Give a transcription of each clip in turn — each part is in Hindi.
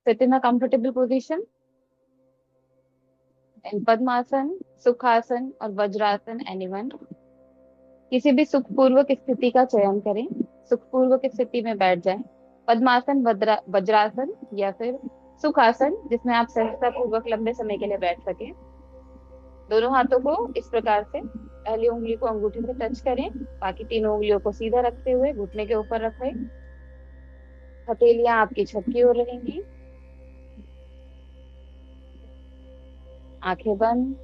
Sit in a comfortable position in पद्मासन, सुखासन और वज्रासन anyone। किसी भी सुखपूर्वक स्थिति का चयन करें। सुखपूर्वक स्थिति में बैठ जाएं। पद्मासन, वज्रासन या फिर सुखासन, जिसमें आप सहजता पूर्वक लंबे समय के लिए बैठ सकें। दोनों हाथों को इस प्रकार से, पहली उंगली को अंगूठे से टच करें, बाकी तीनों उंगलियों को सीधा रखते हुए घुटने के ऊपर रखें। हथेलियां आपकी छत की ओर रहेंगी। आंखें बंद।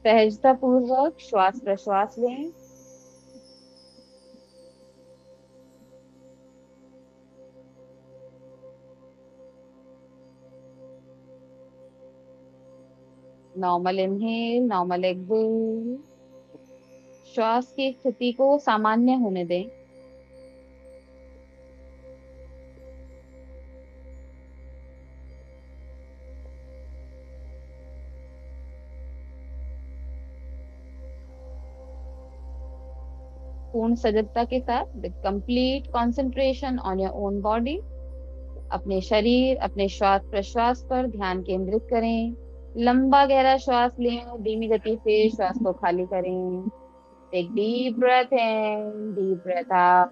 सहजता पूर्वक श्वास प्रश्वास लें। Normal inhale, normal exhale. श्वास की स्थिति को सामान्य होने दें। पूर्ण सजगता के साथ, with complete concentration on your own body, अपने शरीर, अपने श्वास प्रश्वास पर ध्यान केंद्रित करें। लंबा गहरा श्वास लें, धीमी गति से श्वास को खाली करें। Take deep breath in, deep breath out.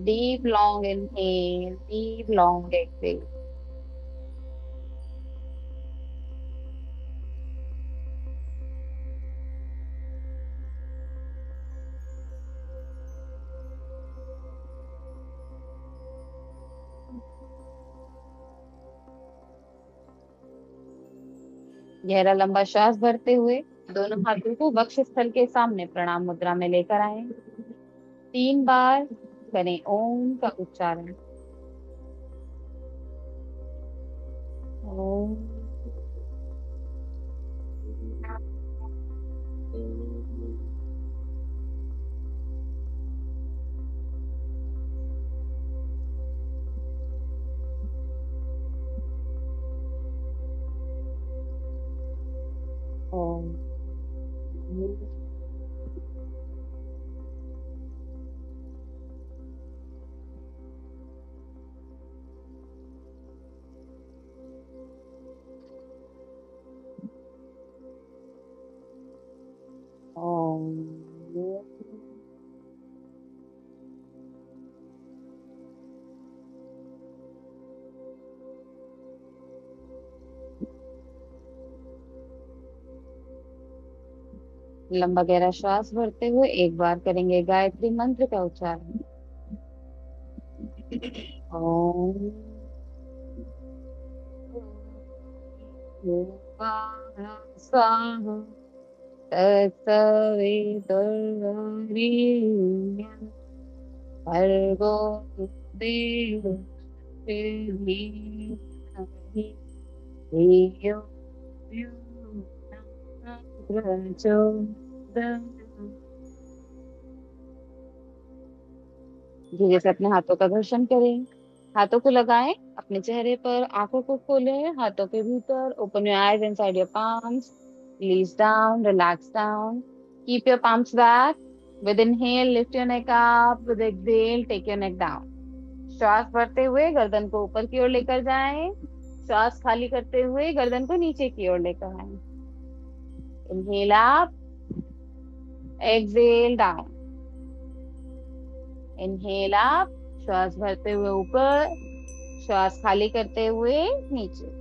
Deep long inhale, deep long exhale. गहरा लंबा श्वास भरते हुए दोनों हाथों को वक्ष स्थल के सामने प्रणाम मुद्रा में लेकर आए। 3 बार करें ओम का उच्चारण। ओम। ओम। ओम। लंबा गहरा श्वास भरते हुए 1 बार करेंगे गायत्री मंत्र का उच्चारण। ओम। स्वाहा तत्सवितुर्वरेण्यं भर्गो देवस्य धीमहि धियो यो नः प्रचोदयात्। धीरे से अपने हाथों का घर्षण करें। हाथों को लगाएं अपने चेहरे पर, आंखों को खोलें हाथों के भीतर। Open your eyes inside your palms, release down, relax down, keep your palms back. With inhale lift your neck up, with exhale take your neck down। श्वास भरते हुए गर्दन को ऊपर की ओर लेकर जाएं। श्वास खाली करते हुए गर्दन को नीचे की ओर लेकर आएं। Inhale up, exhale down. Inhale up, श्वास भरते हुए ऊपर, श्वास खाली करते हुए नीचे।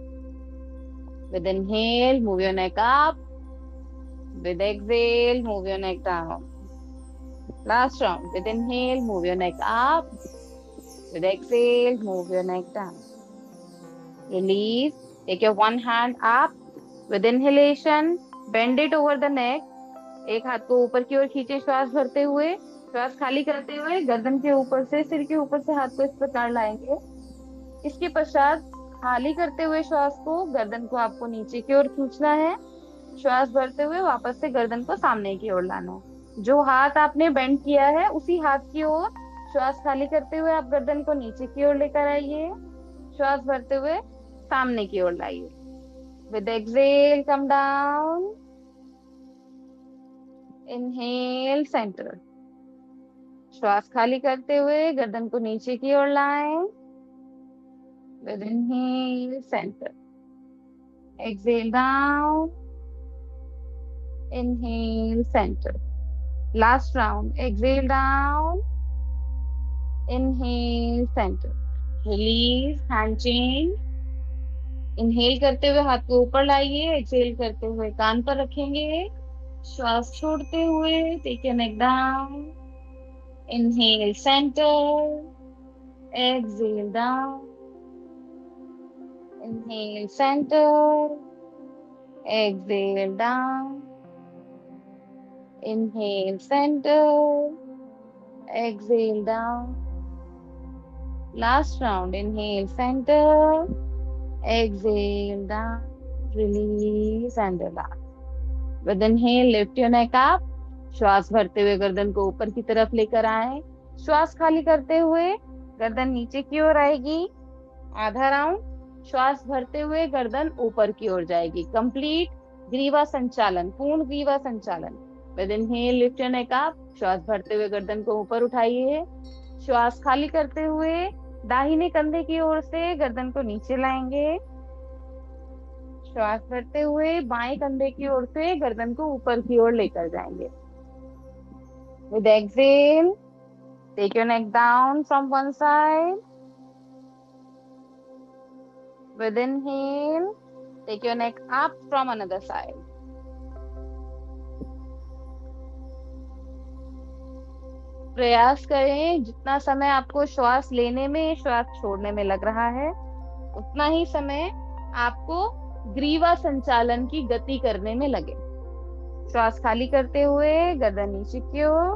With inhale move your neck up, with exhale move your neck down। Last round, with inhale move your neck up, with exhale move your neck down। Release, take your one hand up, with inhalation bend it over the neck। एक हाथ को ऊपर की ओर खींचे श्वास भरते हुए। श्वास खाली करते हुए गर्दन के ऊपर से, सिर के ऊपर से हाथ को इस प्रकार लाएंगे। इसके पश्चात खाली करते हुए श्वास को, गर्दन को आपको नीचे की ओर खींचना है। श्वास भरते हुए वापस से गर्दन को सामने की ओर लाना है। जो हाथ आपने बेंड किया है उसी हाथ की ओर श्वास खाली करते हुए आप गर्दन को नीचे की ओर लेकर आइए। श्वास भरते हुए सामने की ओर लाइए। With exhale come down, inhale centre. श्वास खाली करते हुए गर्दन को नीचे की ओर लाएं। With inhale centre. Exhale down. Inhale centre. Last round. Exhale down. Inhale centre. Release hand change. Inhale करते हुए हाथ को ऊपर लाइए। एक्सहेल करते हुए कान पर रखेंगे। श्वास छोड़ते हुए take your neck down. Inhale centre. Exhale down. Inhale centre. Exhale down. Inhale centre. Exhale down. Last round. Inhale centre. Exhale down. Release and relax. With inhale lift your neck up. श्वास भरते हुए गर्दन को ऊपर की तरफ लेकर आए। श्वास खाली करते हुए गर्दन नीचे की ओर आएगी। आधा राउंड। श्वास भरते हुए गर्दन ऊपर की ओर जाएगी। कंप्लीट ग्रीवा संचालन, पूर्ण ग्रीवा संचालन। With inhale lift your neck up. श्वास भरते हुए गर्दन को ऊपर उठाइए। श्वास खाली करते हुए दाहिने कंधे की ओर से गर्दन को नीचे लाएंगे। श्वास भरते हुए बाएं कंधे की ओर से गर्दन को ऊपर की ओर लेकर जाएंगे। With exhale take your neck down from one side. With inhale take your neck up from another side. प्रयास करें जितना समय आपको श्वास लेने में श्वास छोड़ने में लग रहा है उतना ही समय आपको ग्रीवा संचालन की गति करने में लगे। श्वास खाली करते हुए गर्दन नीचे की ओर।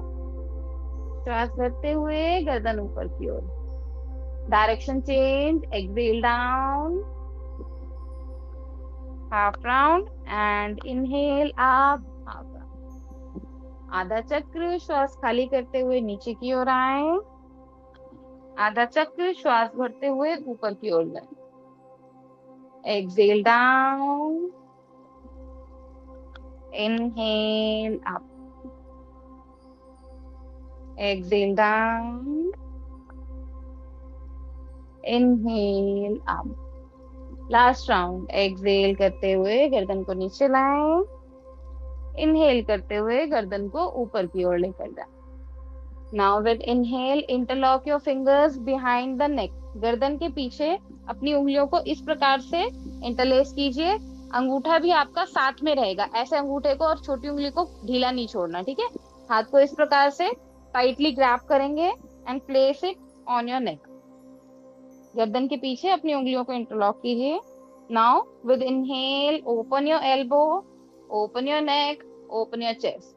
श्वास भरते हुए गर्दन ऊपर की ओर। Direction change. Exhale down half round and inhale up half round. आधा चक्र। श्वास खाली करते हुए नीचे की ओर आए। आधा चक्र। श्वास भरते हुए ऊपर की ओर जाए। Exhale down. Inhale up. Exhale down. Inhale up. Last round. Exhale करते हुए गर्दन को नीचे लाएं। इनहेल करते हुए गर्दन को ऊपर की ओर लेकर जाएं। Now with inhale interlock your fingers behind the neck. गर्दन के पीछे अपनी उंगलियों को इस प्रकार से इंटरलेस कीजिए। अंगूठा भी आपका साथ में रहेगा। ऐसे अंगूठे को और छोटी उंगली को ढीला नहीं छोड़ना, ठीक है। हाथ को इस प्रकार से टाइटली ग्रैब करेंगे and place it on your neck. गर्दन के पीछे अपनी उंगलियों को इंटरलॉक कीजिए। Now with inhale open your elbow, open your neck, open your chest.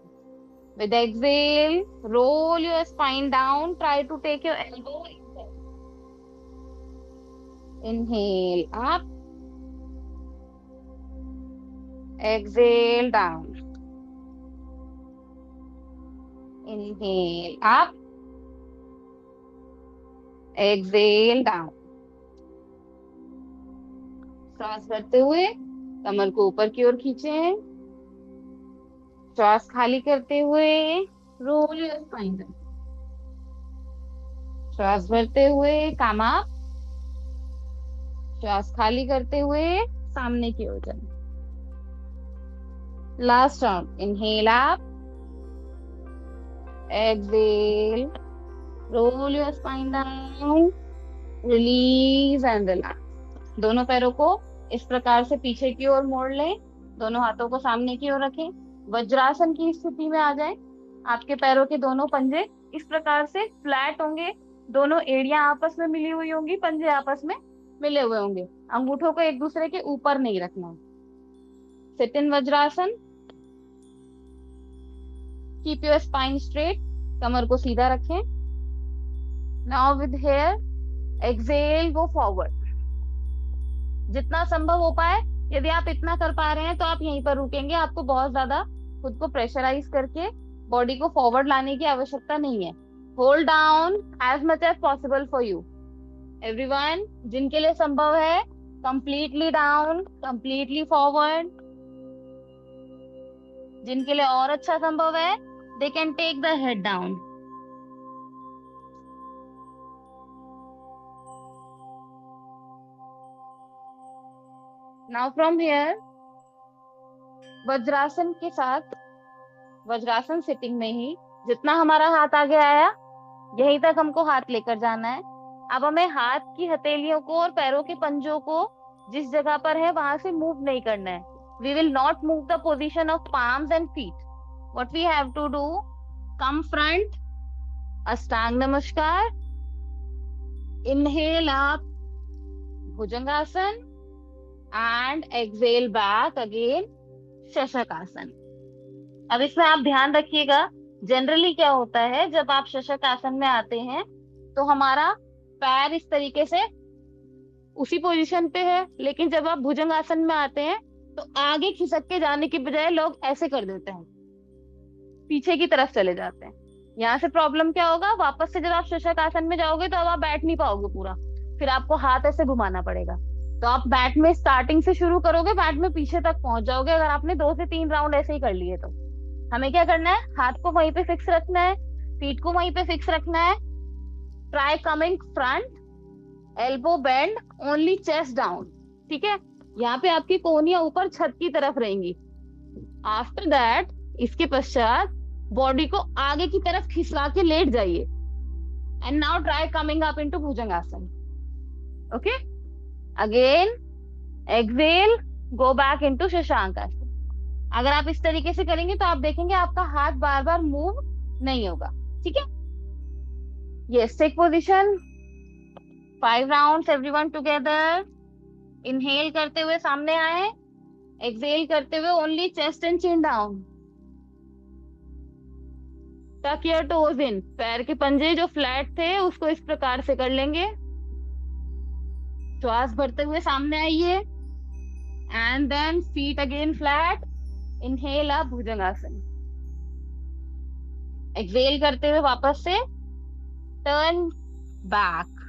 With exhale, roll your spine down. Try to take your elbow inside. Inhale up. Exhale down. Inhale up. Exhale down. सांस भरते हुए कमर को ऊपर की ओर खींचें। श्वास खाली करते हुए रोल योर स्पाइन डाउन। श्वास भरते हुए कम अप। श्वास खाली करते हुए सामने की ओर जाएं। Last round. Inhale up. Exhale roll your spine down. Release and relax. दोनों पैरों को इस प्रकार से पीछे की ओर मोड़ लें। दोनों हाथों को सामने की ओर रखें। वज्रासन की स्थिति में आ जाएं। आपके पैरों के दोनों पंजे इस प्रकार से फ्लैट होंगे। दोनों एड़ियां आपस में मिली हुई होंगी, पंजे आपस में मिले हुए होंगे। अंगूठों को एक दूसरे के ऊपर नहीं रखना। Sit in vajrasana. Keep your spine straight. कमर को सीधा रखें। Now with here exhale go forward. जितना संभव हो पाए, यदि आप इतना कर पा रहे हैं तो आप यहीं पर रुकेंगे। आपको बहुत ज्यादा खुद को प्रेशराइज करके बॉडी को फॉरवर्ड लाने की आवश्यकता नहीं है। Hold down as much as possible for you. Everyone, जिनके लिए संभव है, कंप्लीटली डाउन, कंप्लीटली फॉरवर्ड। जिनके लिए और अच्छा संभव है, They can take the head down. Now from here, vajrasana के साथ, वज्रासन सिटिंग में ही जितना हमारा हाथ आगे आया, यहीं तक हमको हाथ लेकर जाना है। अब हमें हाथ की हथेलियों को और पैरों के पंजों को जिस जगह पर है वहां से मूव नहीं करना है। We will not move the position of palms and feet. What we have to do, come front, ashtanga namaskar, inhale up, bhujangasana, and exhale back again, shashakasana. अब इसमें आप ध्यान रखिएगा, जनरली क्या होता है जब आप शशकासन में आते हैं तो हमारा पैर इस तरीके से उसी पोजीशन पे है, लेकिन जब आप भुजंगासन में आते हैं तो आगे खिसक के जाने की बजाय लोग ऐसे कर देते हैं, पीछे की तरफ चले जाते हैं। यहाँ से प्रॉब्लम क्या होगा, वापस से जब आप शशकासन में जाओगे तो अब आप बैठ नहीं पाओगे पूरा, फिर आपको हाथ ऐसे घुमाना पड़ेगा। तो आप बैट में स्टार्टिंग से शुरू करोगे, बैट में पीछे तक पहुंच जाओगे अगर आपने 2 से 3 राउंड ऐसे ही कर लिए तो। हमें क्या करना है, हाथ को वहीं पे फिक्स रखना है, फीट को वहीं पे फिक्स रखना है। Try coming front, elbow bend, only chest down. ठीक है, यहाँ पे आपकी कोहनियां ऊपर छत की तरफ रहेंगी। आफ्टर दैट, इसके पश्चात बॉडी को आगे की तरफ खिसका के लेट जाइए। And now try coming up into bhujangasana. Okay, again exhale, go back into shashankasana. अगर आप इस तरीके से करेंगे तो आप देखेंगे आपका हाथ बार बार मूव नहीं होगा। ठीक है, yes, take position, 5 rounds everyone together. Inhale करते हुए सामने आए, एक्सेल करते हुए only chest and chin down. Tuck your toes in, पैर के पंजे जो फ्लैट थे उसको इस प्रकार से कर लेंगे। श्वास भरते हुए सामने आइए, and then feet again flat, inhale up bhujangasana. Exhale करते हुए वापस से turn back,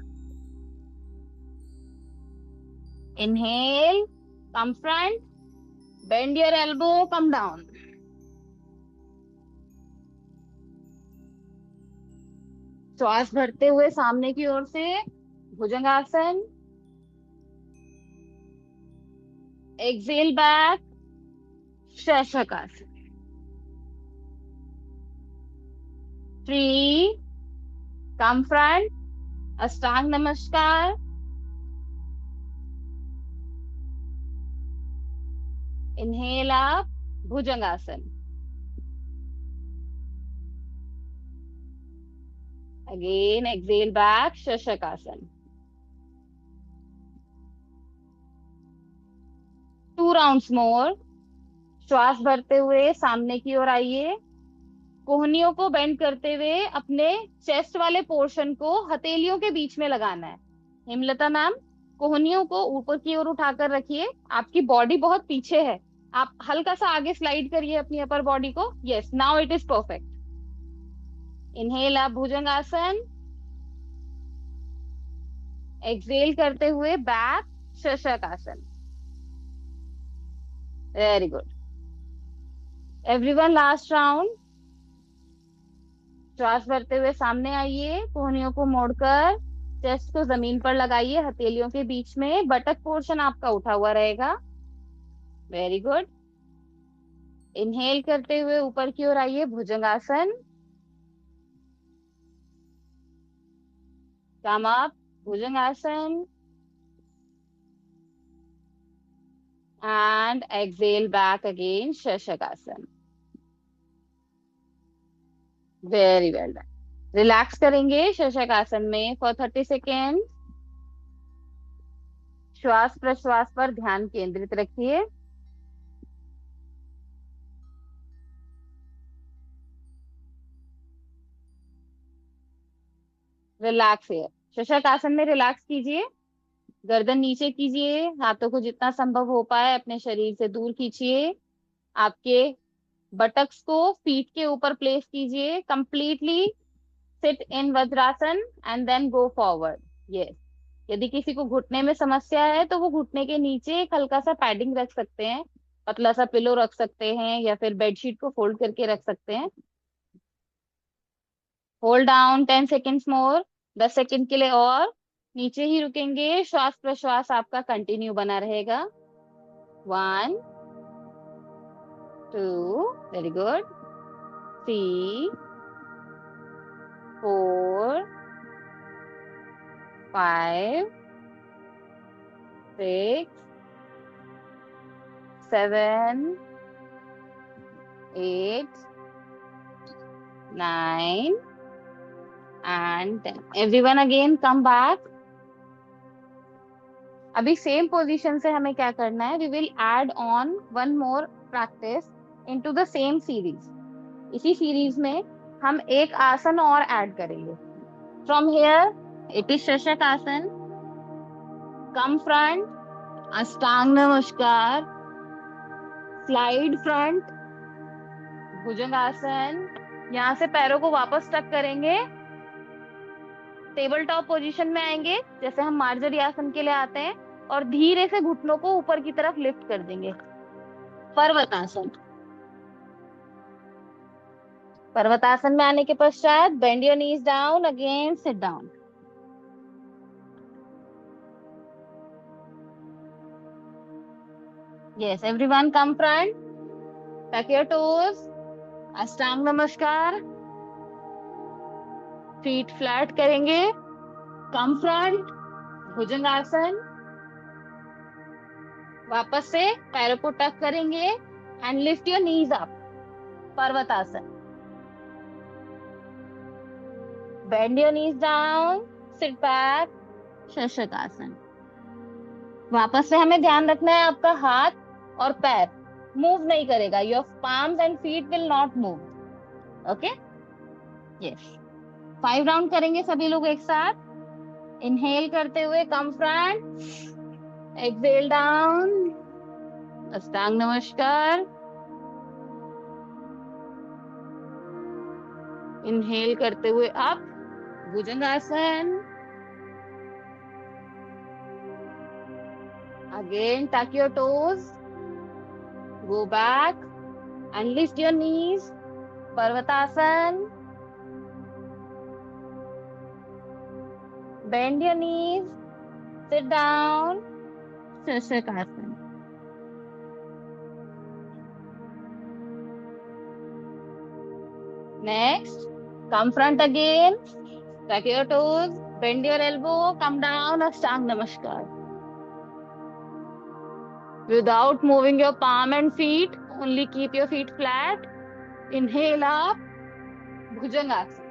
inhale, come front, bend your elbow, come down. श्वास भरते हुए सामने की ओर से bhujangasana, exhale back, shashakasana. 3, come front, ashtanga namaskar, inhale up, bhujangasana. Again exhale back, shashakasana. 2 rounds more. श्वास भरते हुए सामने की ओर आइए, कोहनियों को बेंड करते हुए अपने चेस्ट वाले पोर्शन को हथेलियों के बीच में लगाना है। हेमलता मैम, कोहनियों को ऊपर की ओर उठाकर रखिए, आपकी बॉडी बहुत पीछे है, आप हल्का सा आगे स्लाइड करिए अपनी अपर बॉडी को। Yes, now it is perfect. Inhale आप भुजंगासन, एक्सेल करते हुए back, shashakasana. Very good everyone, last round. श्वास भरते हुए सामने आइए, कोहनियों को मोड़कर चेस्ट को जमीन पर लगाइए, हथेलियों के बीच में बटक पोर्शन आपका उठा हुआ रहेगा। Very good. इनहेल करते हुए ऊपर की ओर आइए, bhujangasana, come up, bhujangasana, and exhale back again, shashakasana. Very well done. Relax करेंगे शशकासन में फॉर 30 सेकेंड। श्वास प्रश्वास पर ध्यान केंद्रित रखिए। रिलैक्स है, शशकासन में रिलैक्स कीजिए, गर्दन नीचे कीजिए, हाथों को जितना संभव हो पाए अपने शरीर से दूर खींचिए, आपके बटक्स को फीट के ऊपर प्लेस कीजिए, completely sit in vajrasana and then go forward. Yes, यदि किसी को घुटने में समस्या है तो वो घुटने के नीचे एक हल्का सा पैडिंग रख सकते हैं, पतला सा पिलो रख सकते हैं, या फिर बेडशीट को फोल्ड करके रख सकते हैं। होल्ड डाउन 10 सेकेंड्स मोर, 10 सेकेंड के लिए और नीचे ही रुकेंगे। श्वास प्रश्वास आपका कंटिन्यू बना रहेगा। 1 2, very good, 3 4 5 6 7 8 9 and 10. Everyone again come back. अभी सेम पोजीशन से हमें क्या करना है, we will add on one more practice into the same series. इसी सीरीज में हम एक आसन और ऐड करेंगे। From here it is shashakasana, come front, ashtanga नमस्कार, स्लाइड फ्रंट, भुजंगासन। यहाँ से पैरों को वापस टक करेंगे, टेबल टॉप पोजीशन में आएंगे जैसे हम मार्जरी आसन के लिए आते हैं, और धीरे से घुटनों को ऊपर की तरफ लिफ्ट कर देंगे। पर्वतासन। पर्वतासन में आने के पश्चात bend your knees down, again sit down. Yes, everyone come front, tuck your toes, अष्टांग नमस्कार, फीट फ्लैट करेंगे, कम फ्रंट, भुजंगासन। वापस से पैरों को टक करेंगे and lift your knees up, parvatasana. Bend your knees down, sit back, shashakasana. वापस से हमें ध्यान रखना है आपका हाथ और पैर मूव नहीं करेगा, your palms and feet will not move, okay. Yes, 5 round करेंगे सभी लोग एक साथ। इनहेल करते हुए कम फ्रंट, एक्सेल डाउन, अष्टांग नमस्कार। इनहेल करते हुए up, bhujangasana. Again tuck your toes, go back and lift your knees, parvatasana. Bend your knees, sit down, shashakasana. Next, come front again, tuck your toes, bend your elbow, come down, Ashtang Namaskar. Without moving your palm and feet, only keep your feet flat. Inhale up, Bhujangasana.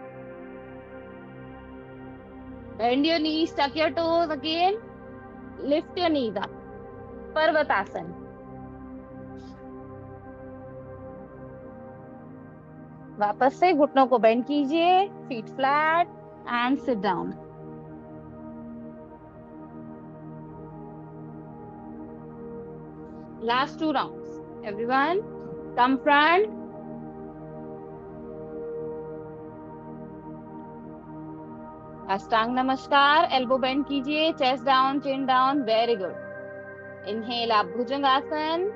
Bend your knees, tuck your toes again, lift your knees up, Parvatasana. वापस से घुटनों को बेंड कीजिए, feet flat and sit down. Last 2 rounds, everyone come front, ashtanga namaskar, elbow bend कीजिए, chest down, chin down, very good. Inhale आप भुजंगासन,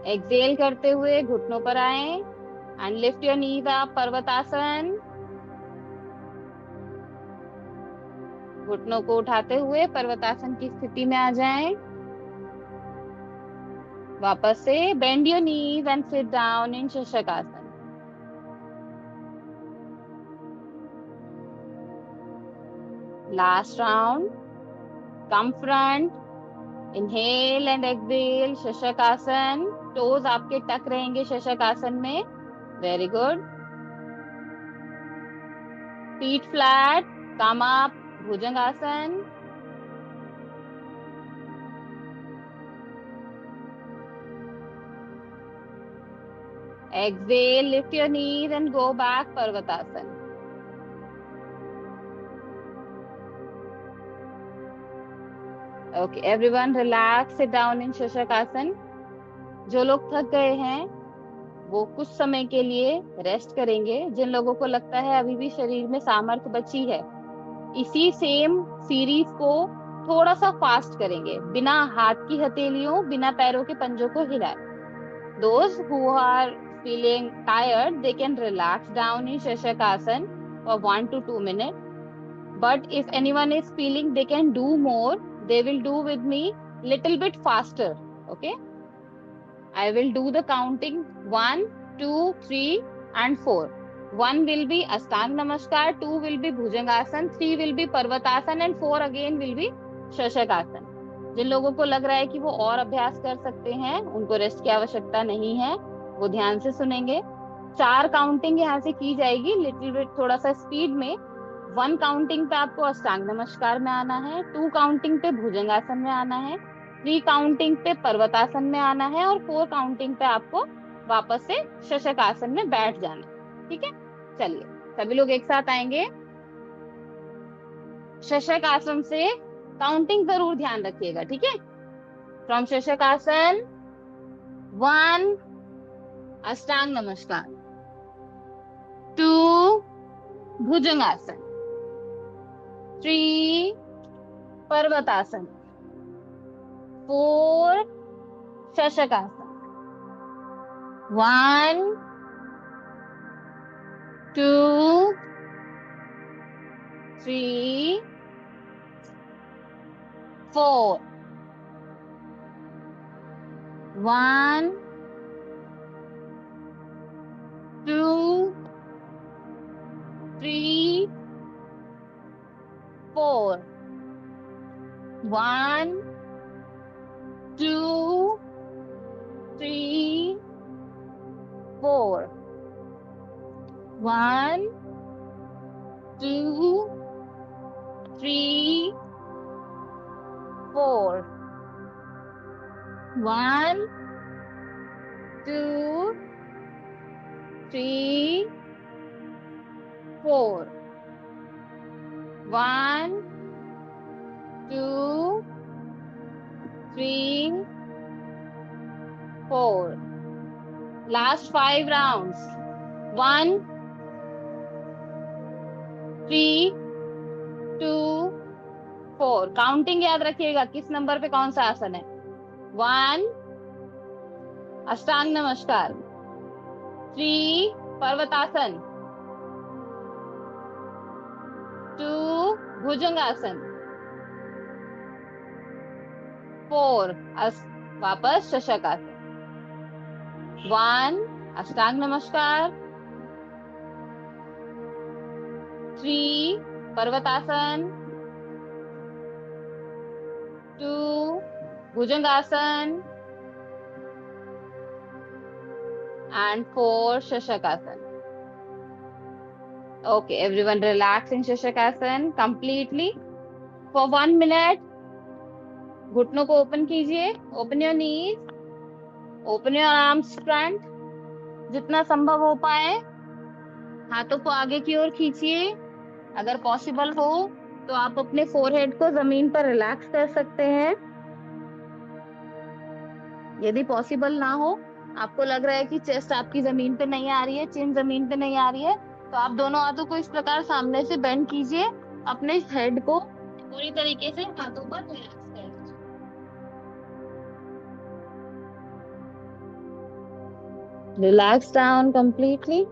एक्सेल करते हुए घुटनों पर आए and lift your knees up, parvatasana. घुटनों को उठाते हुए पर्वतासन की स्थिति में आ जाएं। वापस से bend your knees and sit down in shashakasana. Last round, come front, inhale and exhale, shashakasana. Toes आपके टक रहेंगे शशकासन में, very good. Feet flat, come up, bhujangasana. Exhale, lift your knees and go back, parvatasana. Okay everyone relax, sit down in shashakasana. जो लोग थक गए हैं वो कुछ समय के लिए रेस्ट करेंगे। जिन लोगों को लगता है अभी भी शरीर में सामर्थ्य बची है, इसी सेम सीरीज को थोड़ा सा फास्ट करेंगे, बिना हाथ की हथेलियों, बिना पैरों के पंजों को हिलाए। Those who are feeling tired, they can relax down in Shashakasana for 1 to 2 minutes. But if anyone is feeling they can do more, they will do with me little bit faster. Okay. I will do the counting 1, 2, 3, and 4. 1 will be Astang Namaskar, 2 will be Bhujangasana, 3 will be Parvatasana, and 4 again will be Shashakasana. जिन लोगों को लग रहा है कि वो और अभ्यास कर सकते हैं, उनको रेस्ट की आवश्यकता नहीं है, वो ध्यान से सुनेंगे। 4 काउंटिंग यहाँ से की जाएगी लिटिल बिट, थोड़ा सा स्पीड में। 1 काउंटिंग पे आपको अष्टांग नमस्कार में आना है, 2 काउंटिंग पे भुजंगासन में आना है, 3 काउंटिंग पे पर्वतासन में आना है, और 4 काउंटिंग पे आपको वापस से शशकासन में बैठ जाना है। ठीक है, चलिए सभी लोग एक साथ आएंगे। शशकासन से काउंटिंग जरूर ध्यान रखिएगा, ठीक है। फ्रॉम शशकासन 1 अष्टांग नमस्कार, 2 भुजंगासन, 3 पर्वतासन, 4 शशकासन, 1, 2, 3, 4, 1, 2, 3, 4, 1, 2, 3, 4, 1, 2, 3, 4, 1, 2, 3, 4, 1, 2, 3, 4. Last 5 rounds. 1, 3, 2, 4. काउंटिंग याद रखिएगा किस नंबर पे कौन सा आसन है। 1 अष्टांग नमस्कार, 3 पर्वतासन, 2 भुजंगासन, 4 वापस शशकासन। 1 अष्टांग नमस्कार, 3 पर्वतासन, 2 भुजंगासन, and 4 Shashakasan. Okay, everyone relax in Shashakasan completely for 1 minute. घुटनों को ओपन कीजिए, open your knees, open your arms front, जितना संभव हो पाए। हाथों को आगे की ओर खींचिए। अगर पॉसिबल हो तो आप अपने फोरहेड को जमीन पर रिलैक्स कर सकते हैं। यदि पॉसिबल ना हो, आपको लग रहा है कि चेस्ट आपकी जमीन पे नहीं आ रही है, चिन जमीन पे नहीं आ रही है, तो आप दोनों हाथों को इस प्रकार सामने से बेंड कीजिए। अपने हेड को पूरी तरीके से हाथों पर रिलैक्स कर दीजिए। Relax down completely.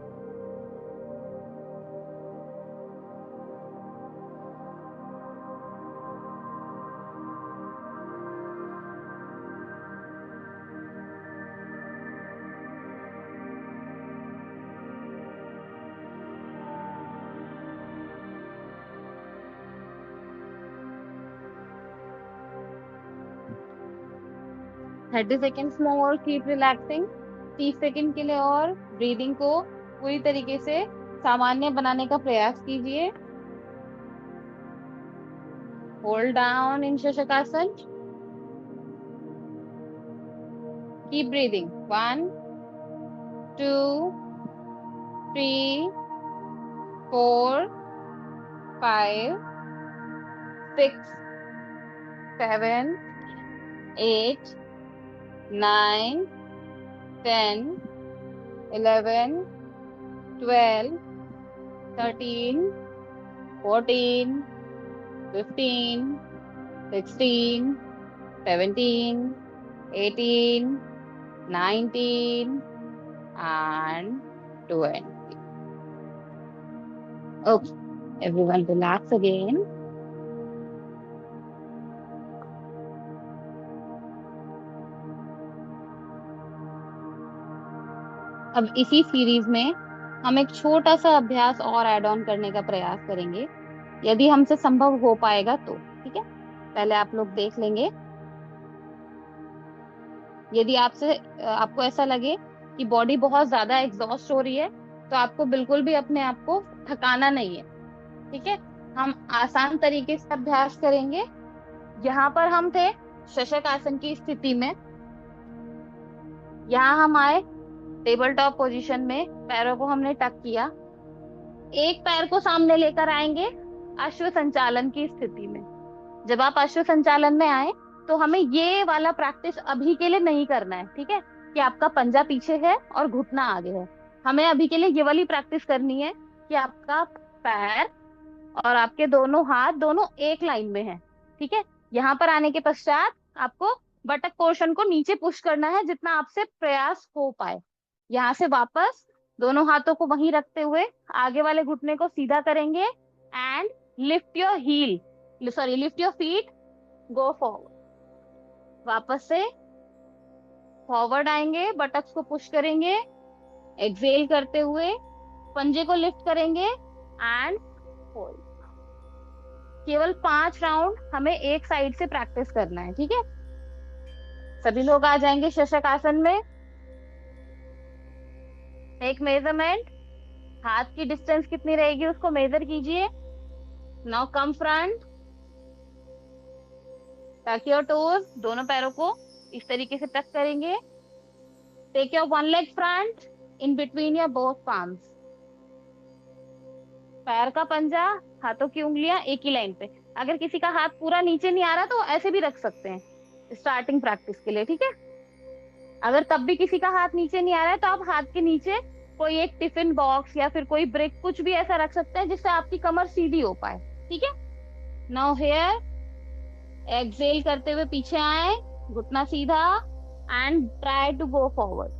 Thirty seconds more, keep relaxing. 30 second के लिए और ब्रीदिंग को पूरी तरीके से सामान्य बनाने का प्रयास कीजिए। Hold down in shashankasan, keep breathing. 1, 2, 3, 4, 5, 6, 7, 8, 9, 10, 11, 12, 13, 14, 15, 16, 17, 18, 19, and 20. Okay, everyone relax again. अब इसी सीरीज में हम एक छोटा सा अभ्यास और ऐड ऑन करने का प्रयास करेंगे, यदि हमसे संभव हो पाएगा तो। ठीक है, पहले आप लोग देख लेंगे। यदि आपको ऐसा लगे कि बॉडी बहुत ज्यादा एग्जॉस्ट हो रही है, तो आपको बिल्कुल भी अपने आप को थकाना नहीं है। ठीक है, हम आसान तरीके से अभ्यास करेंगे। यहाँ पर हम थे शशक आसन की स्थिति में। यहाँ हम आए टेबल टॉप पोजीशन में, पैरों को हमने टक किया। एक पैर को सामने लेकर आएंगे अश्व संचालन की स्थिति में। जब आप अश्व संचालन में आए, तो हमें ये वाला प्रैक्टिस अभी के लिए नहीं करना है। ठीक है, कि आपका पंजा पीछे है और घुटना आगे है। हमें अभी के लिए ये वाली प्रैक्टिस करनी है कि आपका पैर और आपके दोनों हाथ दोनों एक लाइन में है। ठीक है, यहाँ पर आने के पश्चात आपको बटक पोर्शन को नीचे पुश करना है जितना आपसे प्रयास हो पाए। यहाँ से वापस दोनों हाथों को वहीं रखते हुए आगे वाले घुटने को सीधा करेंगे and lift your lift your feet, go forward. वापस से फॉरवर्ड आएंगे, बटक्स को पुश करेंगे, एक्सेल करते हुए पंजे को लिफ्ट करेंगे एंड होल्ड। केवल 5 राउंड हमें एक साइड से प्रैक्टिस करना है। ठीक है, सभी लोग आ जाएंगे शशक आसन में। एक मेजरमेंट, हाथ की डिस्टेंस कितनी रहेगी उसको मेजर कीजिए। Now come front, tuck your toes, दोनों पैरों को इस तरीके से टक करेंगे। Take your one leg front in between your both palms. पैर का पंजा, हाथों की उंगलियां एक ही लाइन पे। अगर किसी का हाथ पूरा नीचे नहीं आ रहा तो ऐसे भी रख सकते हैं स्टार्टिंग प्रैक्टिस के लिए। ठीक है, अगर तब भी किसी का हाथ नीचे नहीं आ रहा है, तो आप हाथ के नीचे कोई एक टिफिन बॉक्स या फिर कोई ब्रिक कुछ भी ऐसा रख सकते हैं जिससे आपकी कमर सीधी हो पाए। ठीक है, नाउ हेयर, एक्सेल करते हुए पीछे आए, घुटना सीधा and try to go forward.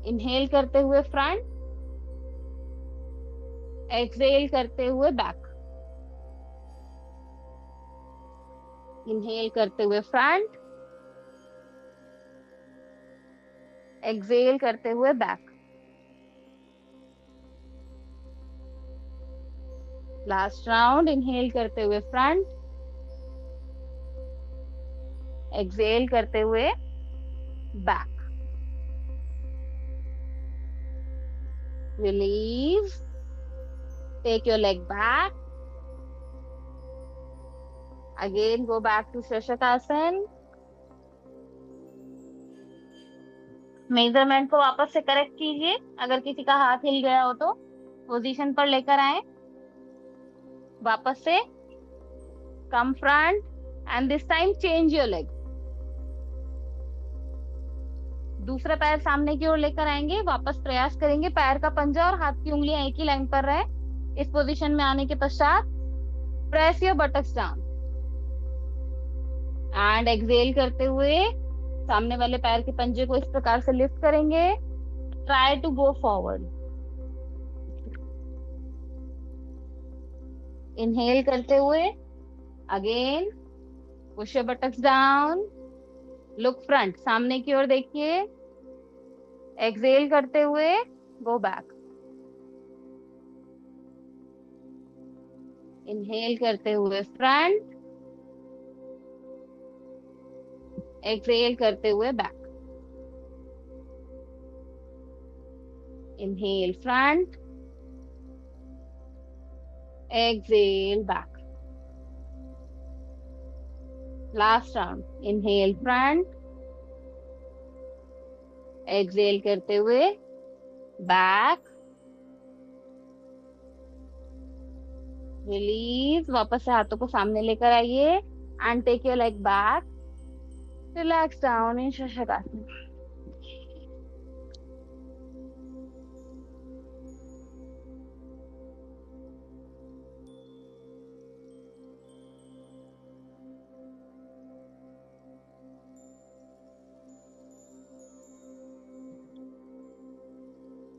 Inhale करते हुए फ्रंट, एक्सेल करते हुए बैक। इनहेल करते हुए फ्रंट, एक्सेल करते हुए बैक। लास्ट राउंड, इनहेल करते हुए फ्रंट, एक्सेल करते हुए back. Release, take your leg back, again go back to shashakasana. Measurement को वापस से करेक्ट कीजिए, अगर किसी का हाथ हिल गया हो तो पोजीशन पर लेकर आए। वापस से come front and this time change your leg. दूसरा पैर सामने की ओर लेकर आएंगे, वापस प्रयास करेंगे पैर का पंजा और हाथ की उंगलियां एक ही लाइन पर रहे। इस पोजीशन में आने के पश्चात press your buttocks down and exhale करते हुए सामने वाले पैर के पंजे को इस प्रकार से लिफ्ट करेंगे। Try to go forward. Inhale करते हुए again push your buttocks down, look front, सामने की ओर देखिए। एक्सेल करते हुए गो बैक। इनहेल करते हुए फ्रंट, एक्सेल करते हुए back. Inhale front, exhale back. Last round, inhale front, exhale करते हुए बैक। रिलीज, वापस से हाथों को सामने लेकर आइए and take your leg back. Relax down in shashakasana.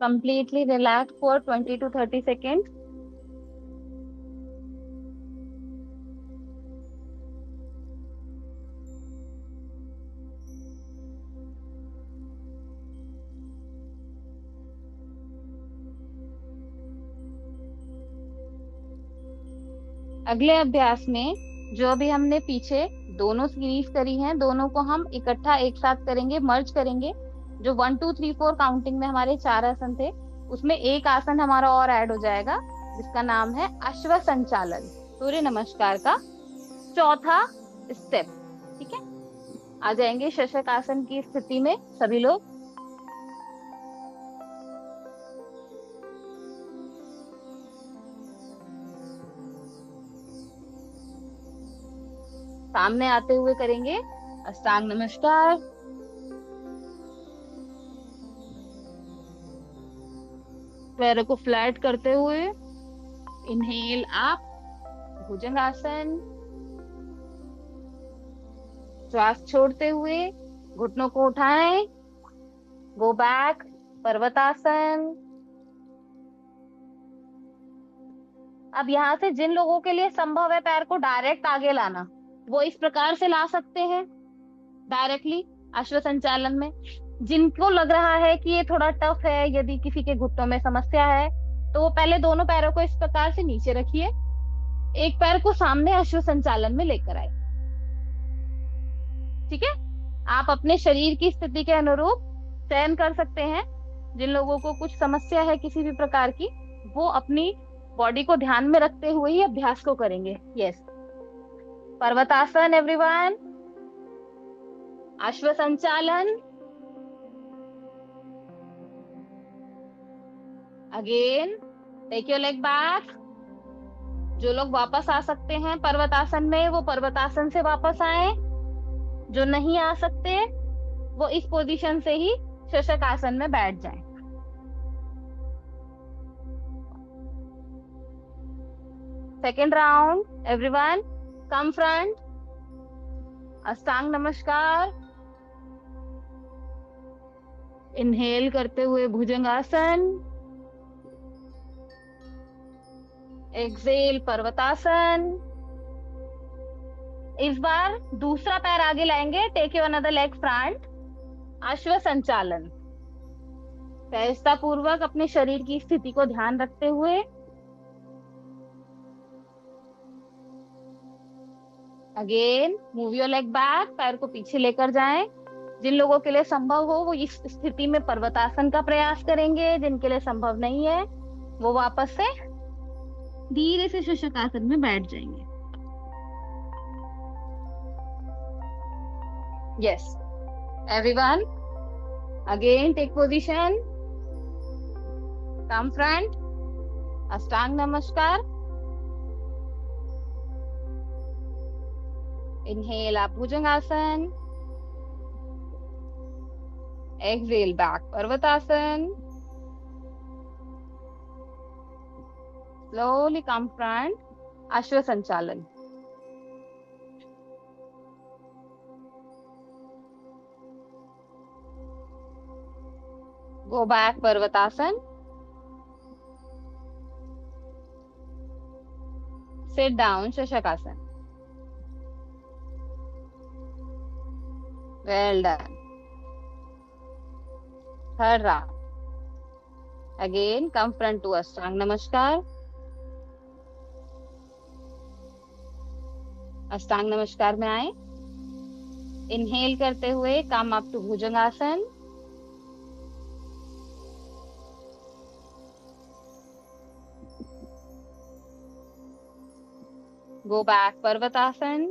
completely relax for 20 to 30 seconds. अगले अभ्यास में जो अभी हमने पीछे दोनों सीरीज करी हैं, दोनों को हम इकट्ठा एक साथ करेंगे, मर्ज करेंगे। जो 1 2 3 4 काउंटिंग में हमारे 4 आसन थे, उसमें एक आसन हमारा और ऐड हो जाएगा, जिसका नाम है अश्व संचालन, सूर्य नमस्कार का चौथा स्टेप। ठीक है, आ जाएंगे शशक आसन की स्थिति में सभी लोग। सामने आते हुए करेंगे अष्टांग नमस्कार। पैरों को फ्लैट करते हुए इनहेल अप, भुजंगासन। श्वास छोड़ते हुए घुटनों को उठाएं, गो बैक, पर्वतासन। अब यहाँ से जिन लोगों के लिए संभव है पैर को डायरेक्ट आगे लाना, वो इस प्रकार से ला सकते हैं डायरेक्टली अश्व संचालन में। जिनको लग रहा है कि ये थोड़ा टफ है, यदि किसी के घुटनों में समस्या है, तो वो पहले दोनों पैरों को इस प्रकार से नीचे रखिए, एक पैर को सामने अश्व संचालन में लेकर आए। ठीक है, आप अपने शरीर की स्थिति के अनुरूप चयन कर सकते हैं। जिन लोगों को कुछ समस्या है किसी भी प्रकार की, वो अपनी बॉडी को ध्यान में रखते हुए ही अभ्यास को करेंगे। Yes, Parvatasana everyone, ashwa sanchalan. Again take your leg back. जो लोग वापस आ सकते हैं पर्वतासन में, वो पर्वतासन से वापस आए। जो नहीं आ सकते, वो इस पोजीशन से ही शशक आसन में बैठ जाएं। Second round everyone, come front, ashtanga namaskar. Inhale करते हुए भुजंगासन, एक्सेल पर्वतासन। इस बार दूसरा पैर आगे लाएंगे, take your another leg front, ashwa sanchalan. सहजता पूर्वक अपने शरीर की स्थिति को ध्यान रखते हुए। Again move your leg back, पैर को पीछे लेकर जाएं। जिन लोगों के लिए संभव हो वो इस स्थिति में पर्वतासन का प्रयास करेंगे, जिनके लिए संभव नहीं है वो वापस से धीरे से शशक आसन में बैठ जाएंगे। Yes everyone, again take position, come front, ashtanga namaskar. Inhale आप bhujangasana, exhale back parvatasana. Slowly come front, ashwa sanchalan. Go back parvatasana, sit down shashakasana. Well done. Third round, again come front to ashtanga namaskar. Ashtanga namaskar में आए, इनहेल करते हुए come up to bhujangasana. Go back parvatasana.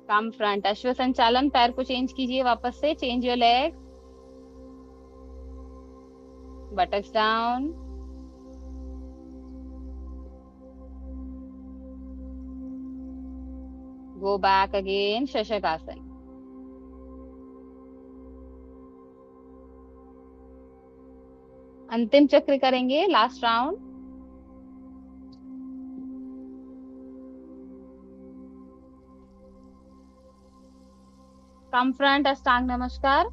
Come front ashwa sanchalan, पैर को चेंज कीजिए वापस से, change your leg, buttocks down, go back again शशकासन। अंतिम चक्र करेंगे, last round. Come front, ashtanga namaskar.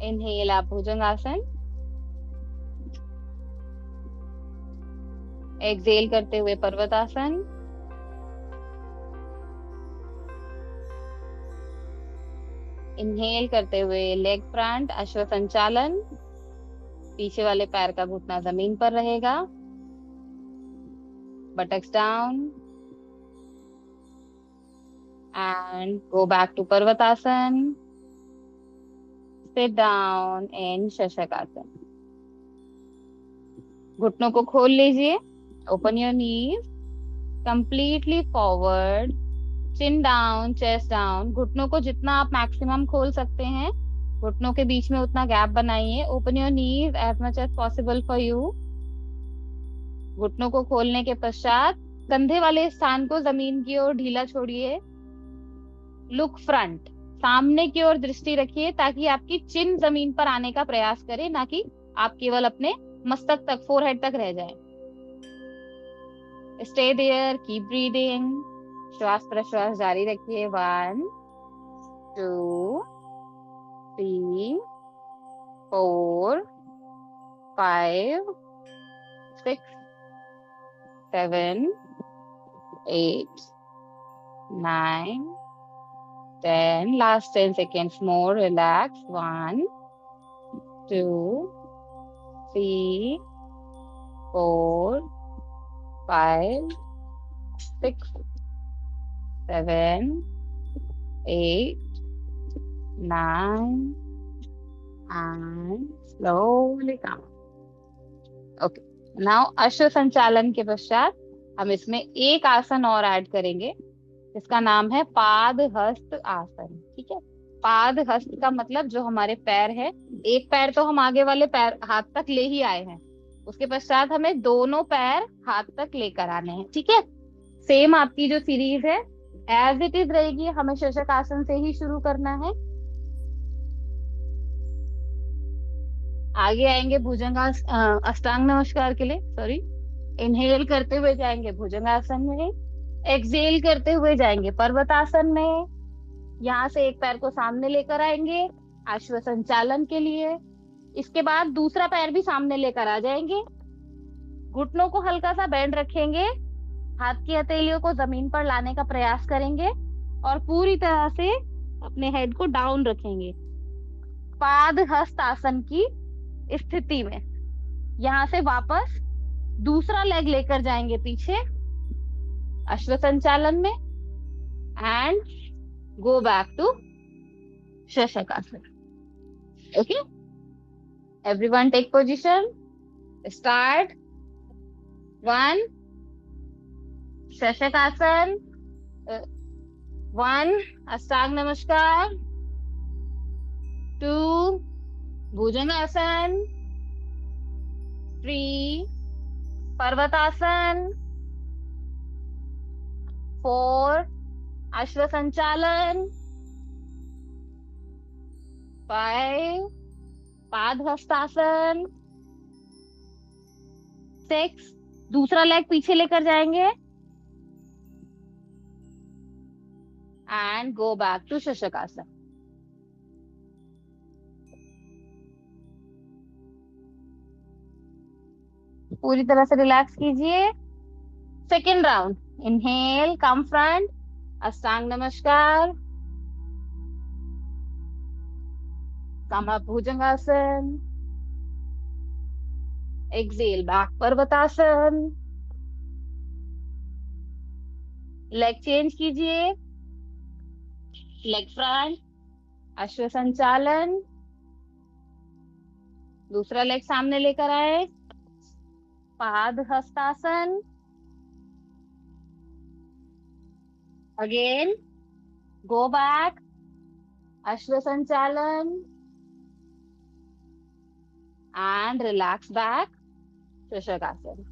Inhale आप भुजंगासन। एक्सेल करते हुए पर्वतासन। इनहेल करते हुए लेग फ्रंट, अश्व संचालन। पीछे वाले पैर का घुटना जमीन पर रहेगा, buttocks down and go back to Parvatasana. Sit down in शशकासन। घुटनों को खोल लीजिए। Open your knees completely forward, chin down, chest down। घुटनों को जितना आप मैक्सिमम खोल सकते हैं, घुटनों के बीच में उतना गैप बनाइए। Open your knees as much as possible for you। घुटनों को खोलने के पश्चात कंधे वाले स्थान को जमीन की ओर ढीला छोड़िए। लुक फ्रंट, सामने की ओर दृष्टि रखिए ताकि आपकी चिन जमीन पर आने का प्रयास करे, ना कि आप केवल अपने मस्तक तक, फोरहेड तक रह जाए। Stay there, keep breathing. श्वास प्रश्वास जारी रखिए। 1 2 3 4 5 6 7 8 9 10। Last 10 seconds more. Relax. 1 2 3 4 5 6 7 8 9 and slowly come. Okay. Now अश्व संचालन के पश्चात हम इसमें एक आसन और ऐड करेंगे, इसका नाम है पाद हस्त आसन। ठीक है। पाद हस्त का मतलब जो हमारे पैर है, एक पैर तो हम आगे वाले पैर हाथ तक ले ही आए हैं, उसके पश्चात हमें दोनों पैर हाथ तक लेकर आने हैं। ठीक है। सेम आपकी जो सीरीज है एज इट इज रहेगी, हमें शशक आसन से ही शुरू करना है। आगे आएंगे अष्टांग नमस्कार के लिए। सॉरी, इनहेल करते हुए जाएंगे भुजंगासन में, एक्सेल करते हुए जाएंगे पर्वतासन में। यहाँ से एक पैर को सामने लेकर आएंगे अश्व संचालन के लिए। इसके बाद दूसरा पैर भी सामने लेकर आ जाएंगे। घुटनों को हल्का सा बेंड रखेंगे, हाथ की हथेलियों को जमीन पर लाने का प्रयास करेंगे और पूरी तरह से अपने हेड को डाउन रखेंगे पाद हस्त आसन की स्थिति में। यहाँ से वापस दूसरा लेग लेकर जाएंगे पीछे अश्व संचालन में and go back to shashakasana. Okay, everyone take position, start. 1 shashakasana, 1 ashtanga नमस्कार, 2 भुजंगासन, 3 पर्वतासन, 4 अश्व संचालन, 5 पादहस्तासन, 6 दूसरा लेग पीछे लेकर जाएंगे एंड गो बैक टू शशकासन। पूरी तरह से रिलैक्स कीजिए। Second round, inhale, come front, ashtanga नमस्कार, कामा भुजंगासन, exhale back parvatasana. Leg change कीजिए, लेग फ्रंट, अश्व संचालन, दूसरा लेग सामने लेकर आए, पाद हस्तासन। अगेन गो बैक, अश्व संचालन and relax back, Shashakasan.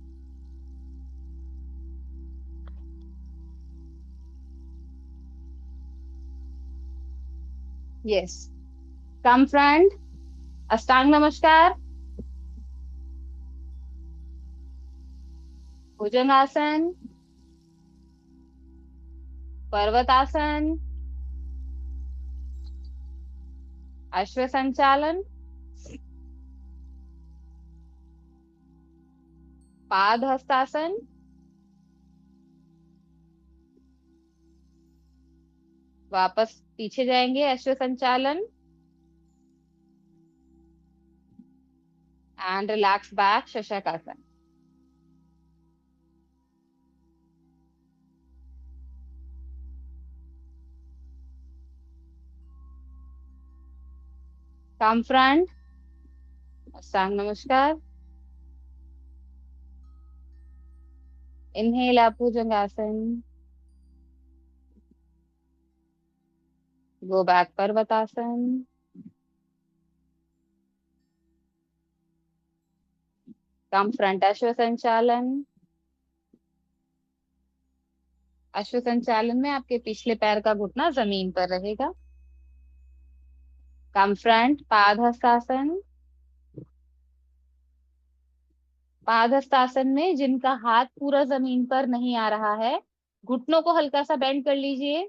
Yes. Come front, Ashtang Namaskar, Bhujangasan, पर्वतासन, अश्व संचालन, पाद हस्तासन, वापस पीछे जाएंगे अश्व संचालन, and relax back shashankasan. Come front, ashtanga namaskar, inhale आप भुजंगासन, go back parvatasana, come front ashwa संचालन। अश्व संचालन में आपके पिछले पैर का घुटना जमीन पर रहेगा। कम फ्रंट पाद हस्तासन। पाद हस्तासन में जिनका हाथ पूरा जमीन पर नहीं आ रहा है, घुटनों को हल्का सा बेंड कर लीजिए।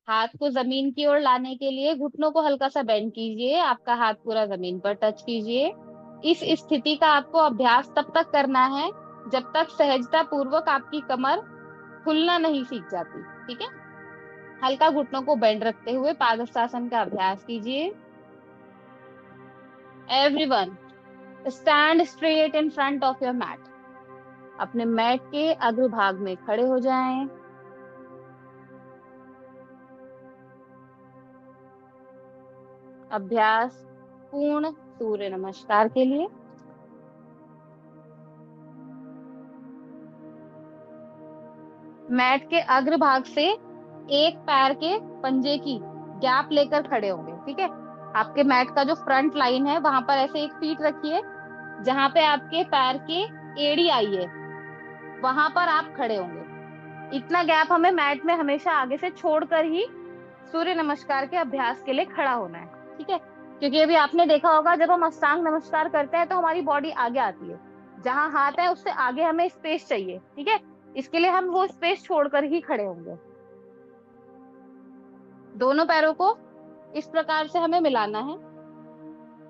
हाथ को जमीन की ओर लाने के लिए घुटनों को हल्का सा बेंड कीजिए, आपका हाथ पूरा जमीन पर टच कीजिए। इस स्थिति का आपको अभ्यास तब तक करना है जब तक सहजता पूर्वक आपकी कमर खुलना नहीं सीख जाती। ठीक है, हल्का घुटनों को बेंड रखते हुए पादहस्तासन का अभ्यास कीजिए। Everyone stand straight in front of your mat. अपने मैट के अग्रभाग में खड़े हो जाएं। अभ्यास पूर्ण सूर्य नमस्कार के लिए मैट के अग्रभाग से एक पैर के पंजे की गैप लेकर खड़े होंगे। ठीक है, आपके मैट का जो फ्रंट लाइन है वहां पर ऐसे एक फीट रखिए, जहां पे आपके पैर की एड़ी आई है वहां पर आप खड़े होंगे। इतना गैप हमें मैट में हमेशा आगे से छोड़कर ही सूर्य नमस्कार के अभ्यास के लिए खड़ा होना है। ठीक है, क्योंकि अभी आपने देखा होगा जब हम अष्टांग नमस्कार करते हैं तो हमारी बॉडी आगे आती है, जहां हाथ है उससे आगे हमें स्पेस चाहिए। ठीक है, इसके लिए हम वो स्पेस छोड़कर ही खड़े होंगे। दोनों पैरों को इस प्रकार से हमें मिलाना है।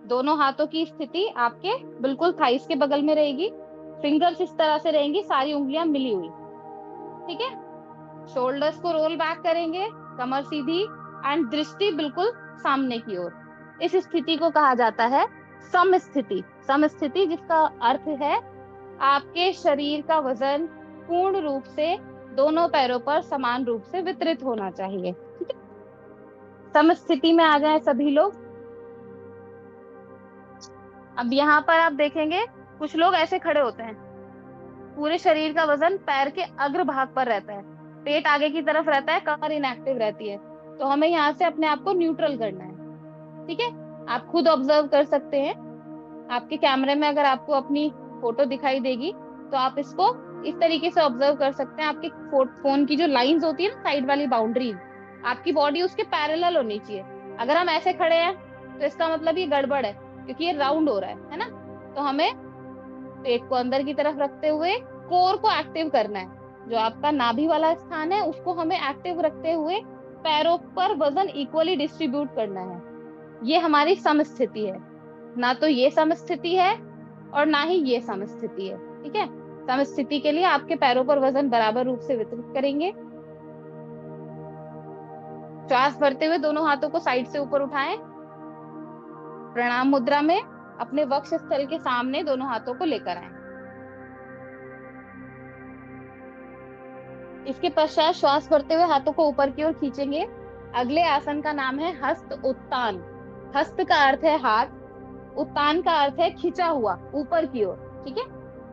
दोनों हाथों की स्थिति आपके बिल्कुल थाइस के बगल में रहेगी। फिंगर्स इस तरह से रहेंगी, सारी उंगलियां मिली हुई। ठीक है, शोल्डर्स को रोल बैक करेंगे, कमर सीधी एंड दृष्टि बिल्कुल सामने की ओर। इस स्थिति को कहा जाता है सम स्थिति। सम स्थिति जिसका अर्थ है आपके शरीर का वजन पूर्ण रूप से दोनों पैरों पर समान रूप से वितरित होना चाहिए। ठीक है, सम स्थिति में आ जाए सभी लोग। अब यहाँ पर आप देखेंगे कुछ लोग ऐसे खड़े होते हैं, पूरे शरीर का वजन पैर के अग्र भाग पर रहता है, पेट आगे की तरफ रहता है, कमर इनएक्टिव रहती है। तो हमें यहाँ से अपने आप को न्यूट्रल करना है। ठीक है, आप खुद ऑब्जर्व कर सकते हैं। आपके कैमरे में अगर आपको अपनी फोटो दिखाई देगी तो आप इसको इस तरीके से ऑब्जर्व कर सकते हैं। आपके फोन की जो लाइंस होती है ना, साइड वाली बाउंड्रीज, आपकी बॉडी उसके पैरेलल होनी चाहिए। अगर हम ऐसे खड़े हैं तो इसका मतलब ये गड़बड़ है, क्योंकि ये राउंड हो रहा है ना। तो हमें पेट को अंदर की तरफ रखते हुए कोर को एक्टिव करना है। जो आपका नाभि वाला स्थान है उसको हमें एक्टिव रखते हुए पैरों पर वजन इक्वली डिस्ट्रीब्यूट करना है। ये हमारी समस्थिति है। ना तो ये समस्थिति है और ना ही ये समस्थिति है। ठीक है, समस्थिति के लिए आपके पैरों पर वजन बराबर रूप से वितरित करेंगे। श्वास भरते हुए दोनों हाथों को साइड से ऊपर उठाएं। प्रणाम मुद्रा में अपने वक्ष स्थल के सामने दोनों हाथों को लेकर आएं। इसके पश्चात श्वास भरते हुए हाथों को ऊपर की ओर खींचेंगे। अगले आसन का नाम है हस्त उत्तान। हस्त का अर्थ है हाथ, उत्तान का अर्थ है खिंचा हुआ ऊपर की ओर। ठीक है,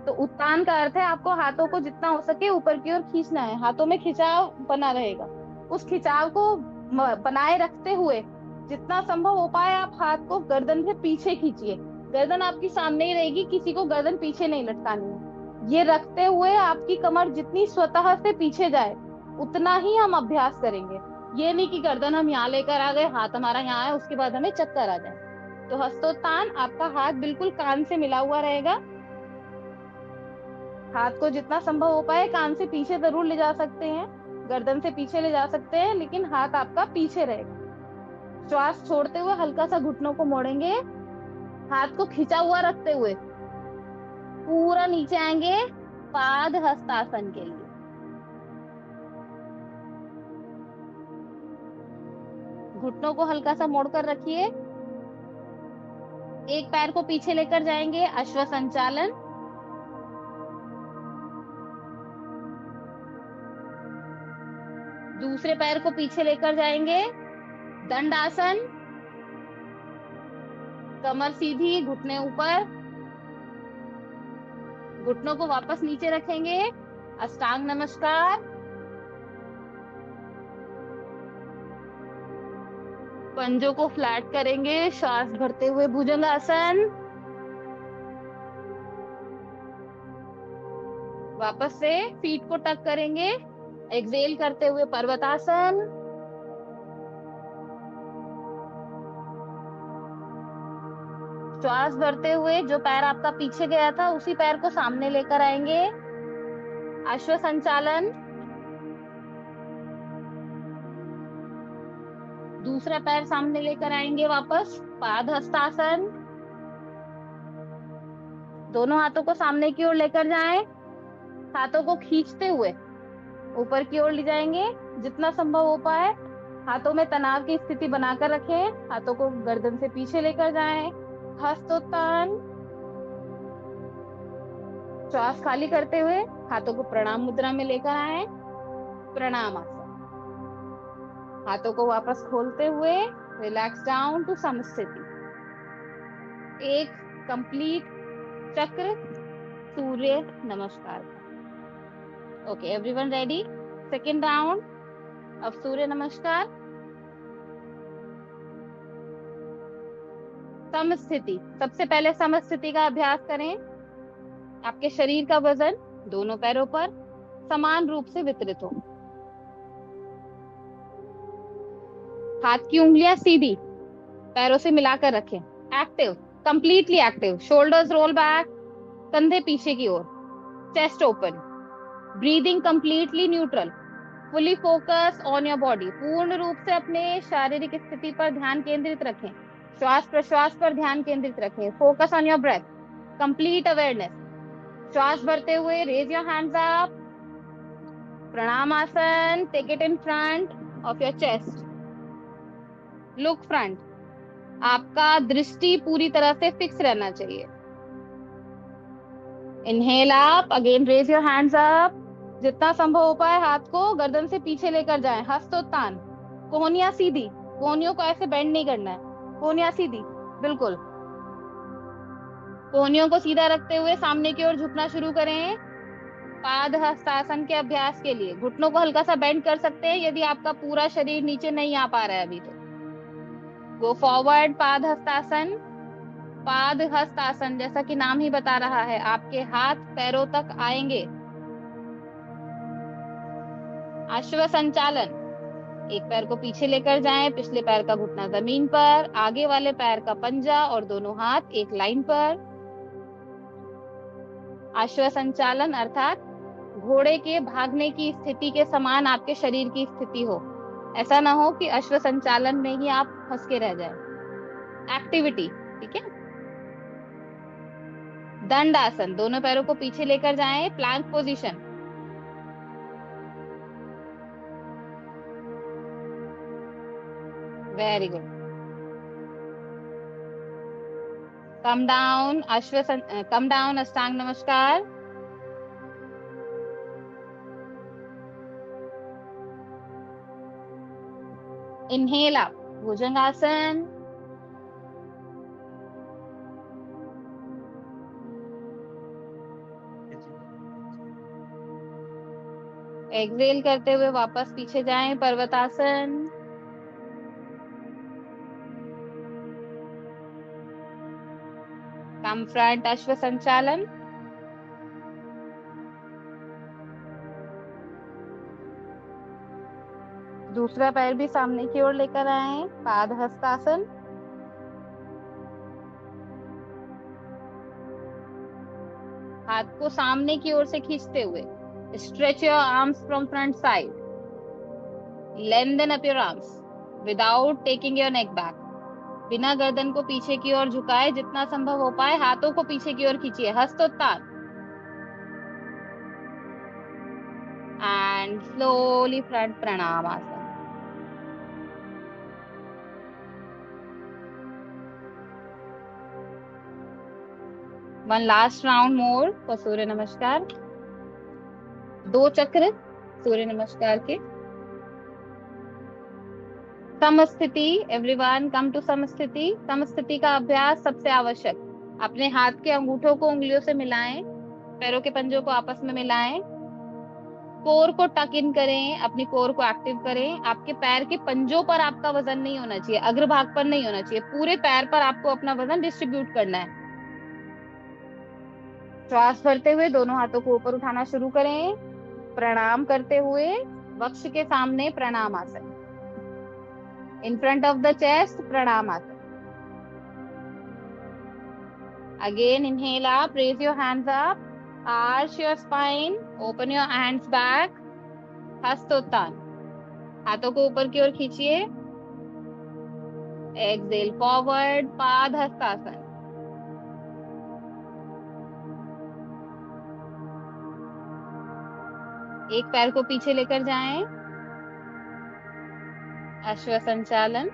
तो उत्तान का अर्थ है आपको हाथों को जितना हो सके ऊपर की ओर खींचना है, हाथों में खिंचाव बना रहेगा। उस खिंचाव को बनाए रखते हुए जितना संभव हो पाए आप हाथ को गर्दन से पीछे खींचिए। गर्दन आपकी सामने ही रहेगी, किसी को गर्दन पीछे नहीं लटकानी है। ये रखते हुए आपकी कमर जितनी स्वतः से पीछे जाए उतना ही हम अभ्यास करेंगे। ये नहीं कि गर्दन हम यहाँ लेकर आ गए, हाथ हमारा यहाँ है, उसके बाद हमें चक्कर आ जाए। तो हस्तोत्तान, आपका हाथ बिल्कुल कान से मिला हुआ रहेगा। हाथ को जितना संभव हो पाए कान से पीछे जरूर ले जा सकते हैं। गर्दन से पीछे ले जा सकते हैं, लेकिन हाथ आपका पीछे रहेगा। श्वास छोड़ते हुए हल्का सा घुटनों को मोड़ेंगे, हाथ को खिंचा हुआ रखते हुए पूरा नीचे आएंगे पाद हस्तासन के लिए। घुटनों को हल्का सा मोड़कर रखिए। एक पैर को पीछे लेकर जाएंगे, अश्व संचालन। दूसरे पैर को पीछे लेकर जाएंगे, दंडासन। कमर सीधी, घुटने ऊपर, घुटनों को वापस नीचे रखेंगे, अष्टांग नमस्कार। पंजों को फ्लैट करेंगे, श्वास भरते हुए भुजंगासन। वापस से फीट को टक करेंगे, एक्सेल करते हुए पर्वतासन। श्वास भरते हुए जो पैर आपका पीछे गया था उसी पैर को सामने लेकर आएंगे, अश्व संचालन। दूसरा पैर सामने लेकर आएंगे वापस, पाद हस्तासन। दोनों हाथों को सामने की ओर लेकर जाएं, हाथों को खींचते हुए ऊपर की ओर ले जाएंगे, जितना संभव हो पाए। हाथों में तनाव की स्थिति बनाकर रखें, हाथों को गर्दन से पीछे लेकर जाएं, हस्तोत्तान। श्वास खाली करते हुए हाथों को प्रणाम मुद्रा में लेकर आए, प्रणाम आसन। हाथों को वापस खोलते हुए रिलैक्स डाउन टू समस्थिति। एक कंप्लीट चक्र surya namaskar. Okay, everyone ready? Second round of surya namaskar. Samasthiti. सबसे पहले समस्थिति का अभ्यास करें। आपके शरीर का वजन दोनों पैरों पर समान रूप से वितरित हो। हाथ की उंगलियां सीधी पैरों से मिलाकर रखें। Active, completely active. Shoulders roll back, कंधे पीछे की ओर, chest open. Breathing completely neutral, fully focus on your body. पूर्ण रूप से अपने शारीरिक स्थिति पर ध्यान केंद्रित रखें। श्वास प्रश्वास पर ध्यान केंद्रित रखें। Focus on your breath, complete awareness. श्वास भरते हुए raise your hands up, pranamasana. Take it in front of your chest, look front. आपका दृष्टि पूरी तरह से फिक्स रहना चाहिए। Inhale up, again raise your hands up. जितना संभव हो पाए हाथ को गर्दन से पीछे लेकर जाएं, हस्तोत्तान। कोहनियां सीधी, कोहनियों को ऐसे बेंड नहीं करना है, कोहनियां सीधी बिल्कुल। कोहनियों को सीधा रखते हुए सामने की ओर झुकना शुरू करें। पाद हस्तासन के अभ्यास के लिए घुटनों को हल्का सा बेंड कर सकते हैं यदि आपका पूरा शरीर नीचे नहीं आ पा रहा है अभी तो। गो फॉरवर्ड, पाद हस्तासन। पाद हस्तासन जैसा कि नाम ही बता रहा है, आपके हाथ पैरों तक आएंगे। अश्व संचालन। एक पैर को पीछे लेकर जाएं, पिछले पैर का घुटना जमीन पर, आगे वाले पैर का पंजा और दोनों हाथ एक लाइन पर। अश्व संचालन अर्थात घोड़े के भागने की स्थिति के समान आपके शरीर की स्थिति हो। ऐसा ना हो कि अश्व संचालन में ही आप फंस के रह जाए। एक्टिविटी, ठीक है। दंड आसन। दोनों पैरों को पीछे लेकर जाएं, plank position. Very good. Come down, come down, अष्टांग namaskar. Inhale up, bhujangasana. Exhale करते हुए वापस पीछे जाएं, पर्वतासन। कम फ्रंट, अश्व संचालन। दूसरा पैर भी सामने की ओर लेकर आए, पाद हस्तासन। हाथ को सामने की ओर से खींचते हुए stretch your arms from front side. Lengthen up your arms without taking your neck back. बिना गर्दन को पीछे की ओर झुकाए जितना संभव हो पाए हाथों को पीछे की ओर खींचिए, hastottan. And slowly front pranam asana. One last round more for surya namaskar. 2 चक्र सूर्य नमस्कार के। समस्थिति, एवरीवन कम टू समस्थिति। समस्थिति का अभ्यास सबसे आवश्यक। अपने हाथ के अंगूठों को उंगलियों से मिलाएं, पैरों के पंजों को आपस में मिलाएं, कोर को टक इन करें, अपनी कोर को एक्टिव करें। आपके पैर के पंजों पर आपका वजन नहीं होना चाहिए, अग्रभाग पर नहीं होना चाहिए, पूरे पैर पर आपको अपना वजन डिस्ट्रीब्यूट करना है। श्वास भरते हुए दोनों हाथों को ऊपर उठाना शुरू करें। प्रणाम करते हुए वक्ष के सामने pranam asana. In front of the chest pranam asana. Again inhale up, raise your hands up, arch your spine, open your hands back, hastottan. हाथों को ऊपर की ओर खींचिए। एक्सेल फॉरवर्ड, पाद हस्तासन। एक पैर को पीछे लेकर जाएं, अश्व संचालन।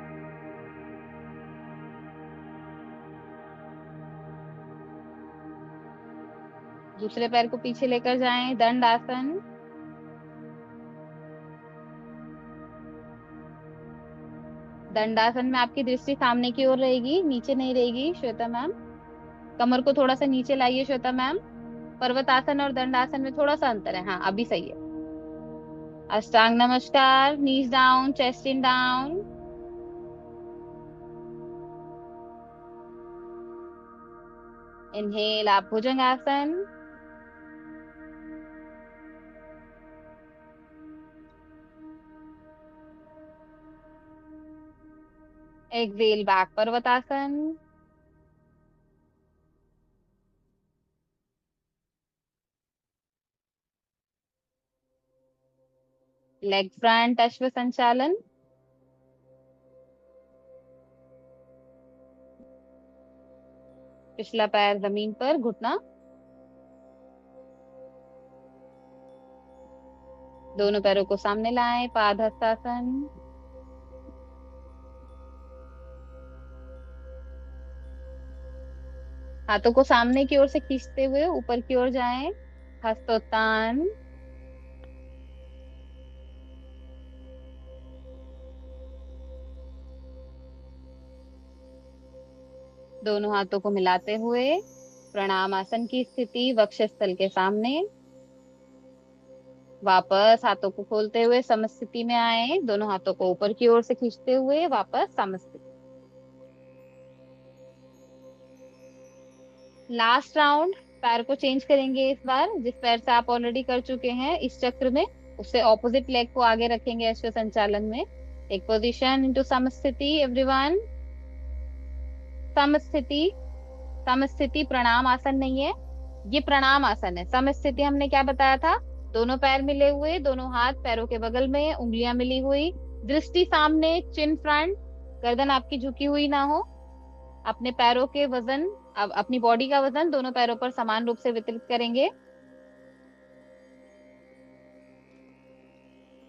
दूसरे पैर को पीछे लेकर जाएं, दंड आसन। दंडासन में आपकी दृष्टि सामने की ओर रहेगी, नीचे नहीं रहेगी श्वेता मैम। कमर को थोड़ा सा नीचे लाइए श्वेता मैम। पर्वतासन और दंडासन में थोड़ा सा अंतर है, हाँ अभी सही है। Ashtanga namaskar, knees down, chest in down. Inhale आप bhujangasana. Exhale back parvatasana. Leg front ashwa sanchalan. पिछला पैर जमीन पर, घुटना। दोनों पैरों को सामने लाएं, पाद हस्तासन। हाथों को सामने की ओर से खींचते हुए ऊपर की ओर जाएं, हस्तोत्तान। दोनों हाथों को मिलाते हुए प्रणाम आसन की स्थिति, वक्षस्थल के सामने। वापस हाथों को खोलते हुए समस्थिति में आए, दोनों हाथों को ऊपर की ओर से खींचते हुए वापस समस्थिति। लास्ट राउंड, पैर को चेंज करेंगे इस बार। जिस पैर से आप ऑलरेडी कर चुके हैं इस चक्र में, उससे ऑपोजिट लेग को आगे रखेंगे अश्व संचालन में। एक पोजीशन इनटू समस्थिति एवरीवन। समस्थिति, समस्थिति प्रणाम आसन नहीं है, ये प्रणाम आसन है। समस्थिति हमने क्या बताया था? दोनों पैर मिले हुए, दोनों हाथ पैरों के बगल में, उंगलियां मिली हुई, दृष्टि सामने, चिन फ्रंट, गर्दन आपकी झुकी हुई ना हो। अपने पैरों के वजन, अब अपनी बॉडी का वजन दोनों पैरों पर समान रूप से वितरित करेंगे।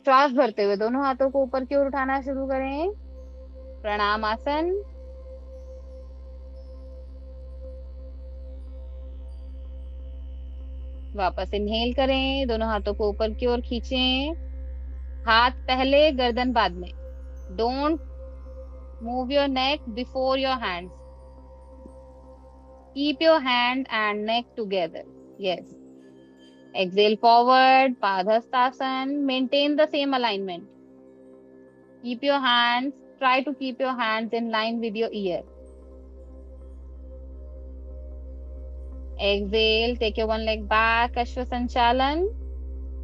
श्वास भरते हुए दोनों हाथों को ऊपर की ओर उठाना शुरू करें, प्रणाम आसन। वापस इनहेल करें, दोनों हाथों को ऊपर की ओर खींचें, हाथ पहले गर्दन बाद में। Don't move your neck before your hands, keep your hand and neck together. Yes. Exhale forward, padahastasana. Maintain the same alignment. Keep your hands, try to keep your hands in line with your ear. Exhale, take your one leg back, Ashwa Sanchalan.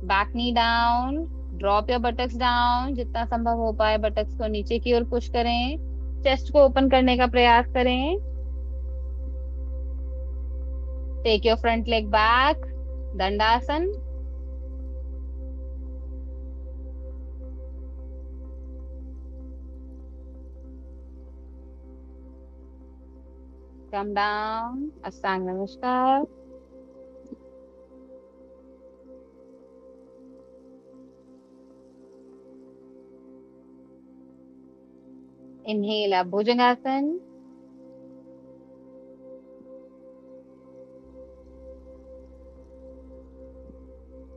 Back knee down, drop your buttocks down. जितना संभव हो पाए buttocks को नीचे की ओर पुश करें, चेस्ट को ओपन करने का प्रयास करें। Take your front leg back, Dandasana. Come down. Astang Namaskar. Inhale up Bhujangasana.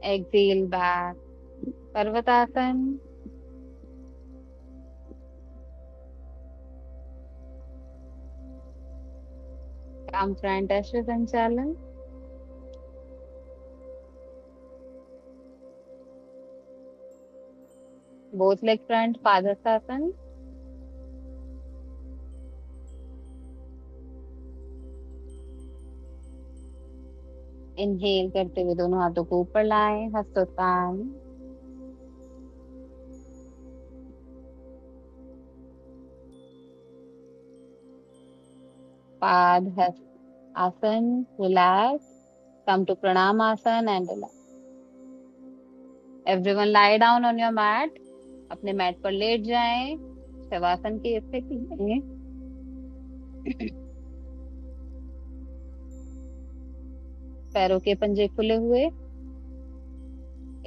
Exhale back Parvatasana. Come front Ashwa Sanchalan. Both leg front Padasasana. Inhale करते हुए दोनों हाथों को ऊपर लाएं, हस्तोत्तान। पाद हस्त आसन, relax. Come to pranamasana and relax. Everyone lie down on your mat. अपने मैट पर लेट जाएं शवासन की स्थिति में। पैरों के पंजे खुले हुए,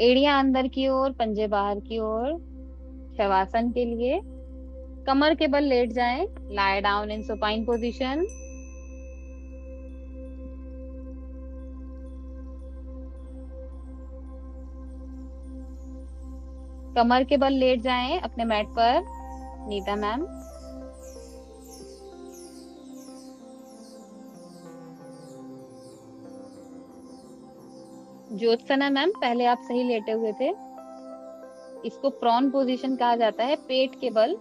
एड़ियां अंदर की ओर, पंजे बाहर की ओर। शवासन के लिए कमर के बल लेट जाएं। Lie down in supine position. कमर के बल लेट जाएं अपने मैट पर। नीता मैम। ज्योत्सना मैम, पहले आप सही लेटे हुए थे। इसको प्रॉन पोजीशन कहा जाता है। पेट के बल,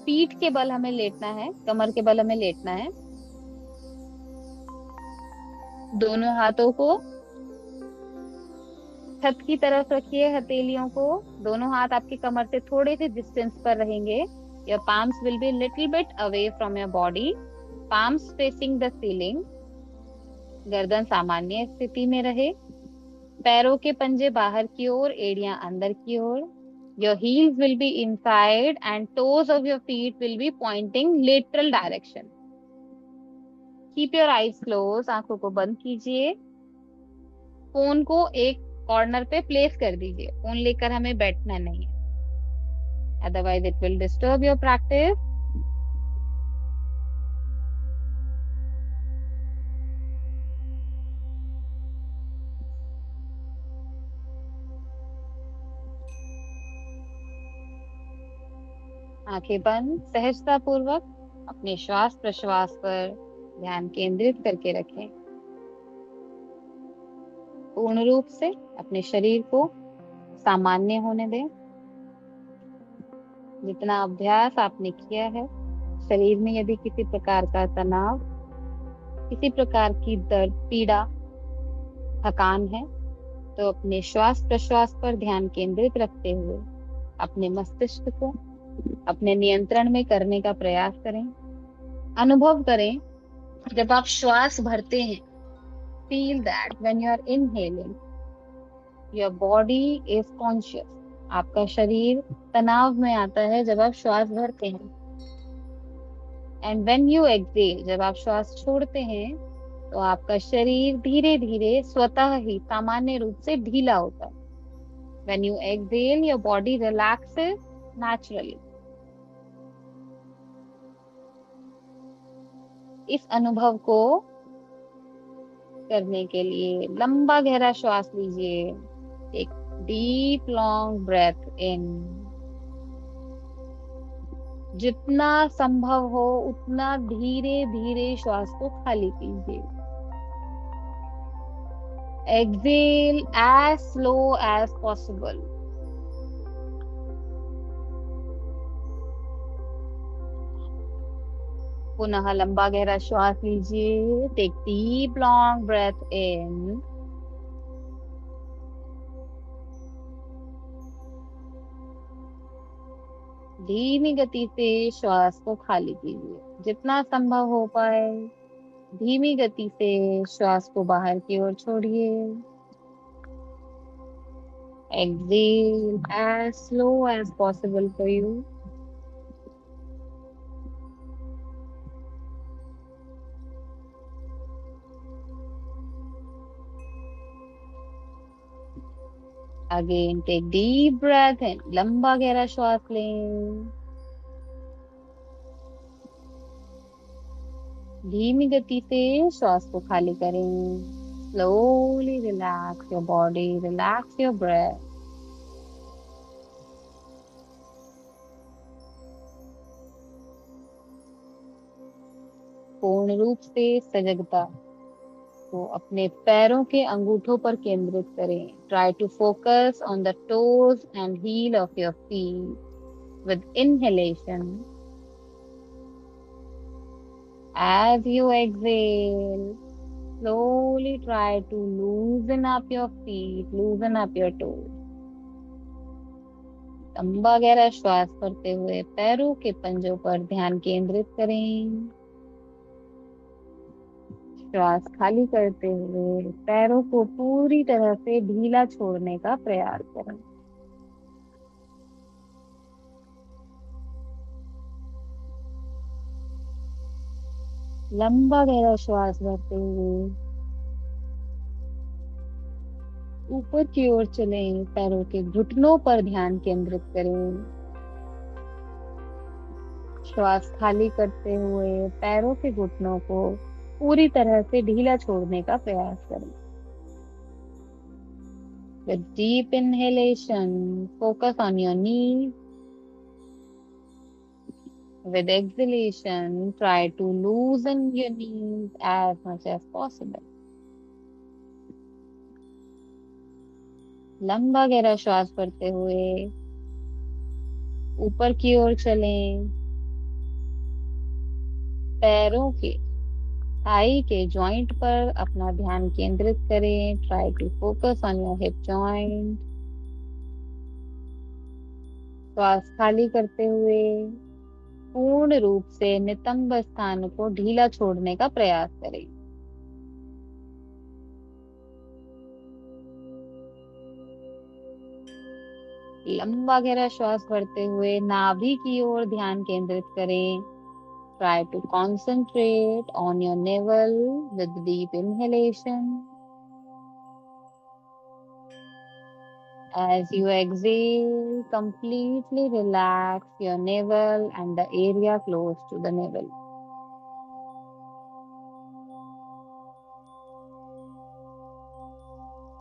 पीठ के बल हमें लेटना है, कमर के बल हमें लेटना है। दोनों हाथों को छत की तरफ रखिए, हथेलियों को। दोनों हाथ आपकी कमर से थोड़े से डिस्टेंस पर रहेंगे। Your palms will be little bit away from your body. Palms facing the ceiling. गर्दन सामान्य स्थिति में रहे। पैरों के पंजे बाहर की ओर, एड़ियां अंदर की ओर। Your heels will be inside and toes of your feet will be pointing lateral direction. Keep your eyes closed. आंखों को बंद कीजिए। फोन को एक कॉर्नर पे प्लेस कर दीजिए। फोन लेकर हमें बैठना नहीं है, otherwise it will disturb your practice. आंखें बंद, सहजता पूर्वक अपने श्वास प्रश्वास पर ध्यान केंद्रित करके रखें। पूर्ण रूप से अपने शरीर को सामान्य होने दें। जितना अभ्यास आपने किया है, शरीर में यदि किसी प्रकार का तनाव, किसी प्रकार की दर्द, पीड़ा, थकान है, तो अपने श्वास प्रश्वास पर ध्यान केंद्रित रखते हुए अपने मस्तिष्क को अपने नियंत्रण में करने का प्रयास करें। अनुभव करें जब आप श्वास भरते हैं। Feel that when you are inhaling your body is conscious. आपका शरीर तनाव में आता है जब आप श्वास भरते हैं। एंड व्हेन यू एक्सेल, जब आप श्वास छोड़ते हैं, तो आपका शरीर धीरे धीरे स्वतः ही सामान्य रूप से ढीला होता है। When you exhale your body relaxes naturally. इस अनुभव को करने के लिए लंबा गहरा श्वास लीजिए। एक डीप लॉन्ग ब्रेथ इन। जितना संभव हो उतना धीरे धीरे श्वास को खाली कीजिए। Exhale as slow as possible. पुनः लंबा गहरा श्वास लीजिए। Take deep long breath in. धीमी गति से श्वास को खाली कीजिए। जितना संभव हो पाए धीमी गति से श्वास को बाहर की ओर छोड़िए। Exhale as slow as possible for you. Again take deep breath in, लंबा गहरा श्वास लें। धीमी गति से श्वास को खाली करें। Slowly relax your body, relax your breath. पूर्ण रूप से सजगता को अपने पैरों के अंगूठों पर केंद्रित करें। Try to focus on the toes and heel of your feet with inhalation. As you exhale, slowly try to loosen up your feet, loosen up your toes. लंबा गहरा श्वास भरते हुए पैरों के पंजों पर ध्यान केंद्रित करें। श्वास खाली करते हुए पैरों को पूरी तरह से ढीला छोड़ने का प्रयास करें। लंबा गहरा श्वास भरते हुए ऊपर की ओर चलें, पैरों के घुटनों पर ध्यान केंद्रित करें। श्वास खाली करते हुए पैरों के घुटनों को पूरी तरह से ढीला छोड़ने का प्रयास करें। With deep inhalation, focus on your knees. With exhalation, try to loosen your knees as much as possible. लंबा गहरा श्वास भरते हुए ऊपर की ओर चलें, पैरों के थाई के जॉइंट पर अपना ध्यान केंद्रित करें। Try to focus on your hip joint. श्वास खाली करते हुए पूर्ण रूप से नितंब स्थान को ढीला छोड़ने का प्रयास करें। लंबा गहरा श्वास भरते हुए नाभि की ओर ध्यान केंद्रित करें। Try to concentrate on your navel with deep inhalation. As you exhale, completely relax your navel and the area close to the navel.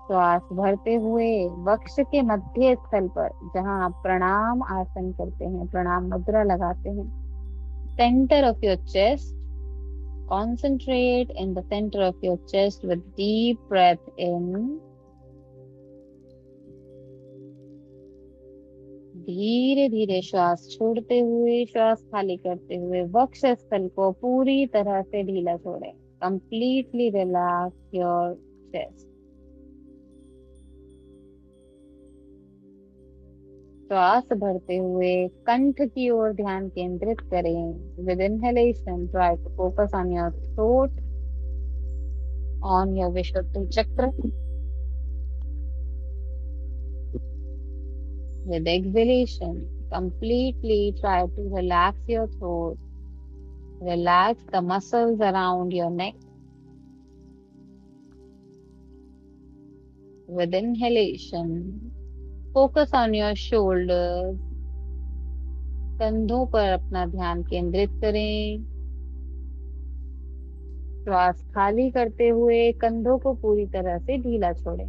श्वास भरते हुए वक्ष के मध्य स्थल पर, जहां आप प्रणाम आसन करते हैं, प्रणाम मुद्रा लगाते हैं, center of your chest, concentrate in the center of your chest with deep breath in. धीरे धीरे श्वास छोड़ते हुए, श्वास खाली करते हुए वक्ष स्थल को पूरी तरह से ढीला छोड़ें। Completely relax your chest. श्वास भरते हुए कंठ की ओर ध्यान केंद्रित करें। With inhalation, try to focus on your throat, on your Vishuddha chakra. With exhalation, completely try to relax your throat. Relax the muscles around your neck. With inhalation, focus on your shoulders. कंधों पर अपना ध्यान केंद्रित करें। श्वास खाली करते हुए कंधों को पूरी तरह से ढीला छोड़ें।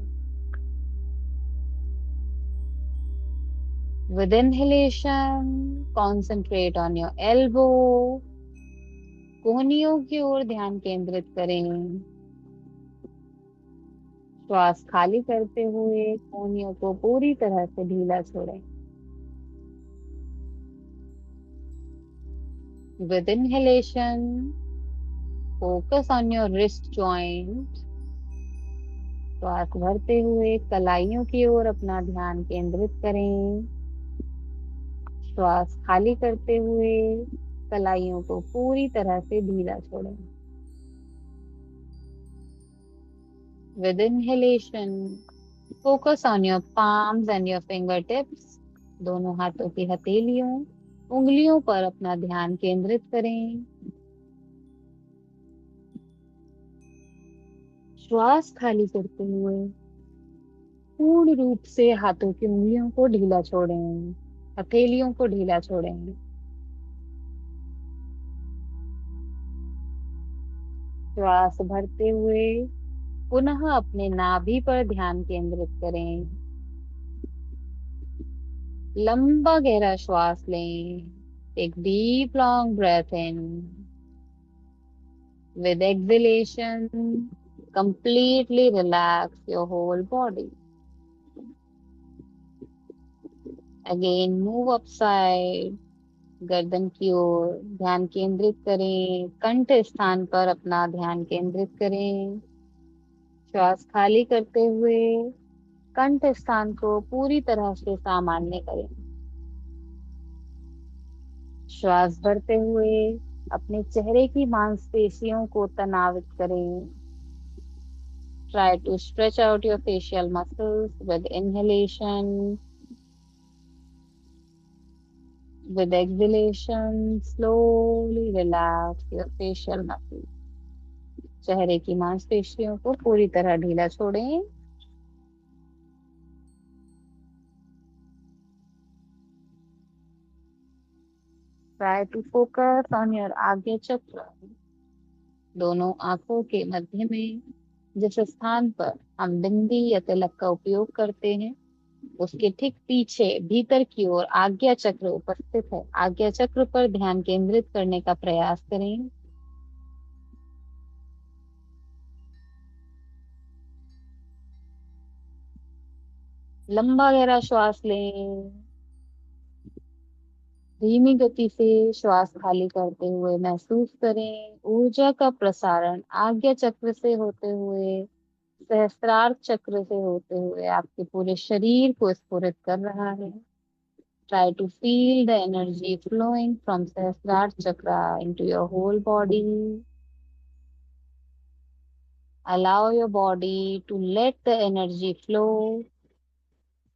With inhalation, concentrate on your elbow. कोहनियों की ओर ध्यान केंद्रित करें। श्वास खाली करते हुए कोहनियों को पूरी तरह से ढीला छोड़ें। With inhalation, focus on your wrist joint. श्वास भरते हुए कलाइयों की ओर अपना ध्यान केंद्रित करें। श्वास खाली करते हुए कलाइयों को पूरी तरह से ढीला छोड़ें। With inhalation, focus on your palms and your fingertips. दोनों हाथों की हथेलियों, उंगलियों पर अपना ध्यान केंद्रित करें। श्वास खाली करते हुए पूर्ण रूप से हाथों की उंगलियों को ढीला छोड़ें, हथेलियों को ढीला छोड़ें। श्वास भरते हुए पुनः अपने नाभि पर ध्यान केंद्रित करें। लंबा गहरा श्वास लें। Take deep long breath in. With exhalation, completely relax your whole body. Again, move upside, गर्दन की ओर ध्यान केंद्रित करें। कंठ स्थान पर अपना ध्यान केंद्रित करें। श्वास खाली करते हुए कंठ स्थान को पूरी तरह से सामान्य करें। श्वास भरते हुए अपने चेहरे की मांसपेशियों को तनावित करें। Try to stretch out your facial muscles with inhalation. With exhalation, slowly relax your facial muscles. चेहरे की मांसपेशियों को पूरी तरह ढीला छोड़ें। Try to focus on your आज्ञा चक्र। दोनों आंखों के मध्य में जिस स्थान पर हम बिंदी या तिलक का उपयोग करते हैं, उसके ठीक पीछे भीतर की ओर आज्ञा चक्र उपस्थित है। आज्ञा चक्र पर ध्यान केंद्रित करने का प्रयास करें। लंबा गहरा श्वास लें। धीमी गति से श्वास खाली करते हुए महसूस करें ऊर्जा का प्रसारण आज्ञा चक्र से होते हुए, सहस्त्रार चक्र से होते हुए आपके पूरे शरीर को स्फुरित कर रहा है। Try to feel the energy flowing from Sahasrara chakra into your whole body. Allow your body to let the energy flow.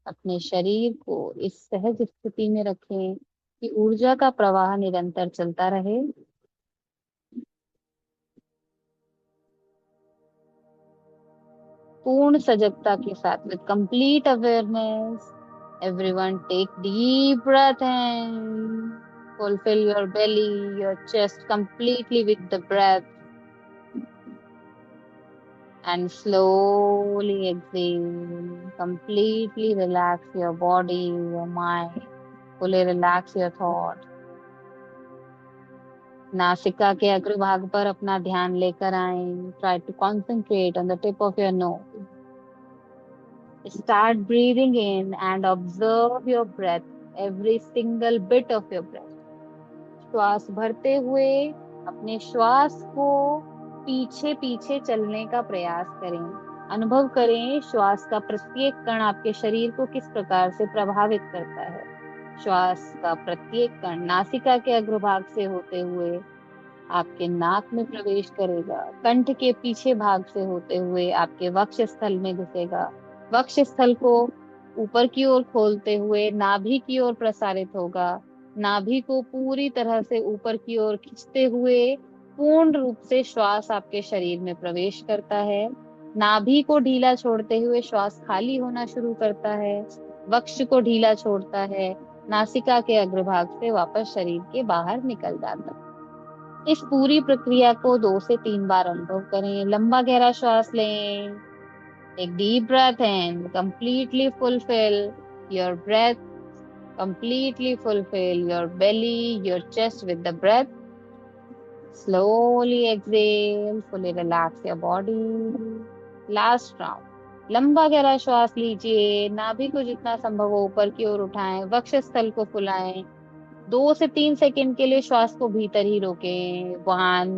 अपने शरीर को इस सहज स्थिति में रखें कि ऊर्जा का प्रवाह निरंतर चलता रहे। पूर्ण सजगता के साथ with complete awareness, everyone take deep breath in. Fulfill your belly, your chest completely with the breath. And slowly exhale. Completely relax your body, your mind. Fully relax your thoughts. नासिका के अग्रभाग पर अपना ध्यान लेकर आएं. Try to concentrate on the tip of your nose. Start breathing in and observe your breath, every single bit of your breath. श्वास भरते हुए अपने श्वास को पीछे पीछे चलने का प्रयास करें। अनुभव करें श्वास का प्रत्येक कण आपके शरीर को किस प्रकार से प्रभावित करता है। श्वास का प्रत्येक कण नासिका के अग्रभाग से होते हुए आपके नाक में प्रवेश करेगा, कंठ के पीछे भाग से होते हुए आपके वक्ष स्थल में घुसेगा, वक्ष स्थल को ऊपर की ओर खोलते हुए नाभि की ओर प्रसारित होगा, नाभि को पूरी तरह से ऊपर की ओर खींचते हुए पूर्ण रूप से श्वास आपके शरीर में प्रवेश करता है। नाभि को ढीला छोड़ते हुए श्वास खाली होना शुरू करता है, वक्ष को ढीला छोड़ता है, नासिका के अग्रभाग से वापस शरीर के बाहर निकल जाता है। इस पूरी प्रक्रिया को 2 से 3 बार अनुभव करें। लंबा गहरा श्वास लें। Take deep breath in. Completely fulfill your breath. Completely fulfill your belly, your chest with the breath. Slowly exhale. Fully relax your body. Last round. लंबा गहरा श्वास लीजिए। नाभि को जितना संभव हो ऊपर की ओर उठाएं, वक्ष स्थल को फुलाएं। 2 से 3 सेकंड के लिए श्वास को भीतर ही रोकें। 1,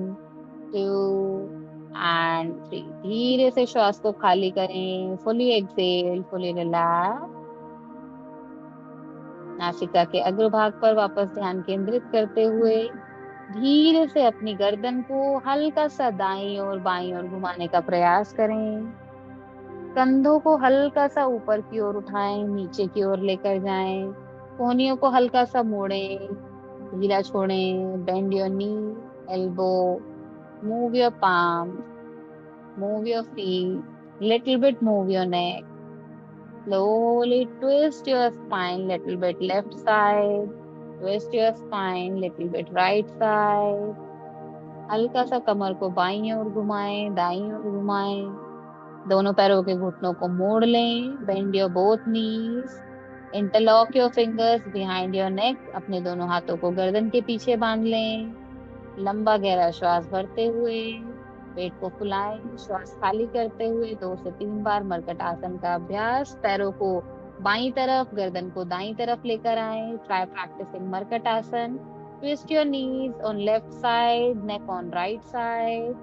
2 एंड 3। धीरे से श्वास को खाली करें। Fully exhale, fully relax. नासिका के अग्रभाग पर वापस ध्यान केंद्रित करते हुए धीरे से अपनी गर्दन को हल्का सा दाईं और बाईं ओर घुमाने का प्रयास करें। कंधों को हल्का सा ऊपर की ओर उठाएं, नीचे की ओर लेकर जाएं। कोहनियों को हल्का सा मोड़ें, ढीला छोड़ें। Bend your knee, elbow, move your palm, move your feet, little bit move your neck. Slowly twist your spine little bit left side. Twist your spine little bit right side. हल्का सा कमर को बाईं ओर घुमाएं, दाईं ओर घुमाएं। दोनों पैरों के घुटनों को मोड़ लें। Bend your both knees. Interlock your fingers behind your neck. अपने दोनों हाथों को गर्दन के पीछे बांध लें। लंबा गहरा श्वास भरते हुए पेट को फुलाएं। श्वास खाली करते हुए 2 से 3 बार मरकट आसन का अभ्यास। पैरों को बाईं तरफ, गर्दन को दाईं तरफ लेकर आए। ट्राई प्रैक्टिसिंग मरकट आसन। Twist your knees on left side, neck on right side,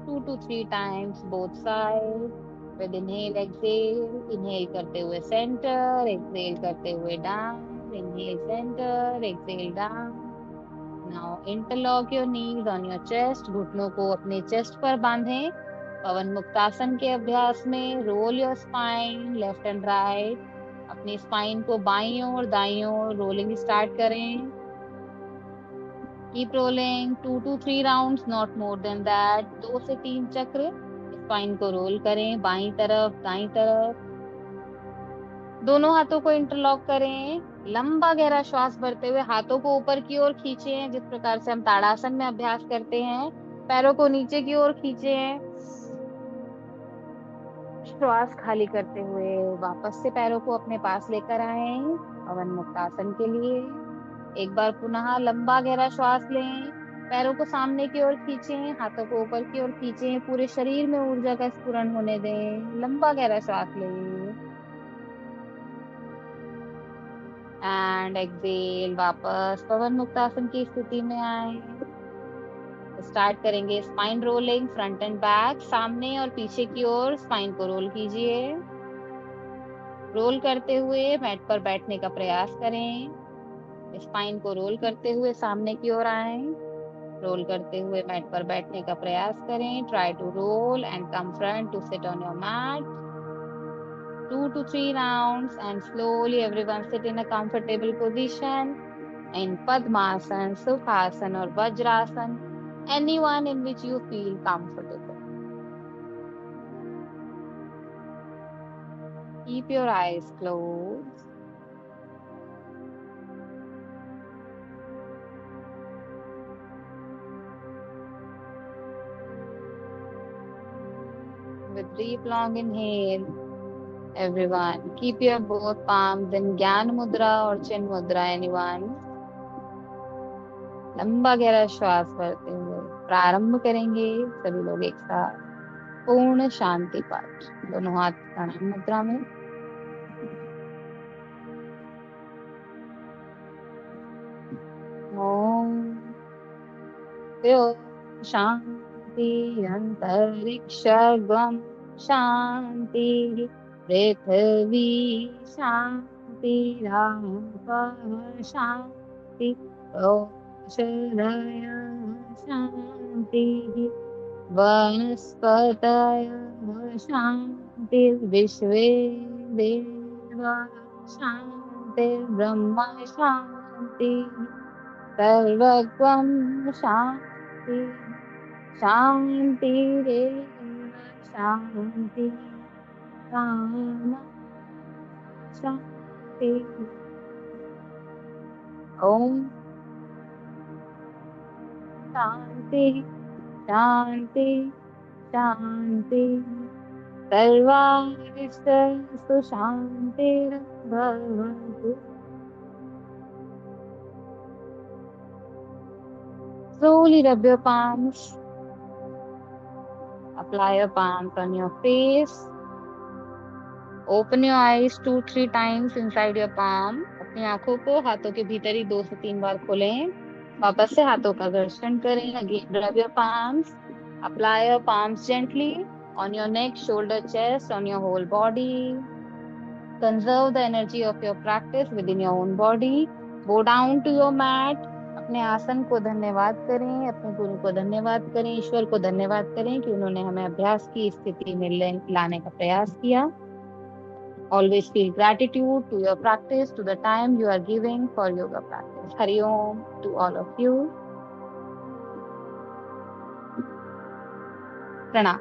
2 to 3 times both sides. With inhale, exhale. Inhale करते हुए सेंटर, exhale करते हुए down. Inhale center, exhale down. Now interlock your knees on your chest. घुटनों को अपने चेस्ट पर बांधें। पवन मुक्तासन के अभ्यास में roll your spine left and right. अपनी स्पाइन को बाईं ओर दाईं ओर रोलिंग स्टार्ट करें। Keep rolling 2 to 3 rounds, not more than that. 2 से 3 चक्र स्पाइन को रोल करें, बाईं तरफ दाईं तरफ। दोनों हाथों को इंटरलॉक करें। लंबा गहरा श्वास भरते हुए हाथों को ऊपर की ओर खींचें, जिस प्रकार से हम ताड़ासन में अभ्यास करते हैं। पैरों को नीचे की ओर खींचें। श्वास खाली करते हुए वापस से पैरों को अपने पास लेकर आए पवन मुक्तासन के लिए। एक बार पुनः लंबा गहरा श्वास लें। पैरों को सामने की ओर खींचें, हाथों को ऊपर की ओर खींचें। पूरे शरीर में ऊर्जा का स्फुरण होने दें। लंबा गहरा श्वास लें एंड एक्सेल। वापस पवन मुक्तासन की स्थिति में आए। स्टार्ट करेंगे spine rolling, front end back. सामने और पीछे की ओर स्पाइन को रोल कीजिए। रोल करते हुए मैट पर बैठने का प्रयास करें। स्पाइन को रोल करते हुए सामने की ओर आए। रोल करते हुए मैट पर बैठने का प्रयास करें। Try to roll and come front to sit on your mat. 2 to 3 rounds and slowly everyone sit in a comfortable position in Padmasan, Sukhasan or Vajrasan, anyone in which you feel comfortable. Keep your eyes closed. With deep long inhale, everyone keep your both palms in Gyan Mudra or Chin Mudra, anyone. लंबा गहरा श्वास भरते हुए प्रारंभ करेंगे सभी लोग एक साथ पूर्ण शांति पाठ। दोनों हाथ प्रणाम मुद्रा में। ओम शांति अंतरिक्षगम शांति पृथ्वी शांति रापः शांति औषधय शांति वनस्पतयः शांति विश्वे देवा शांति ब्रह्म शांति सर्वत्वं शांति शांतिरेव शांति कामा शांति। ओम शांति शांति शांति सर्वारिष्टस्तु शांतिर्भवतु। Slowly rub your palms. Apply your palms on your face. Open your eyes 2-3 times inside your palm. अपनी आंखों को हाथों के भीतर ही 2 से 3 बार खोलें। वापस से हाथों का घर्षण करें। Again, rub your palms. Apply your palms gently on your neck, shoulder, chest, on your whole body. Conserve the energy of your practice within your own body. Go down to your mat. अपने आसन को धन्यवाद करें, अपने गुरु को धन्यवाद करें, ईश्वर को धन्यवाद करें कि उन्होंने हमें अभ्यास की स्थिति में लाने का प्रयास किया। Always feel gratitude to your practice, to the time you are giving for yoga practice. Hari Om to all of you. Pranam.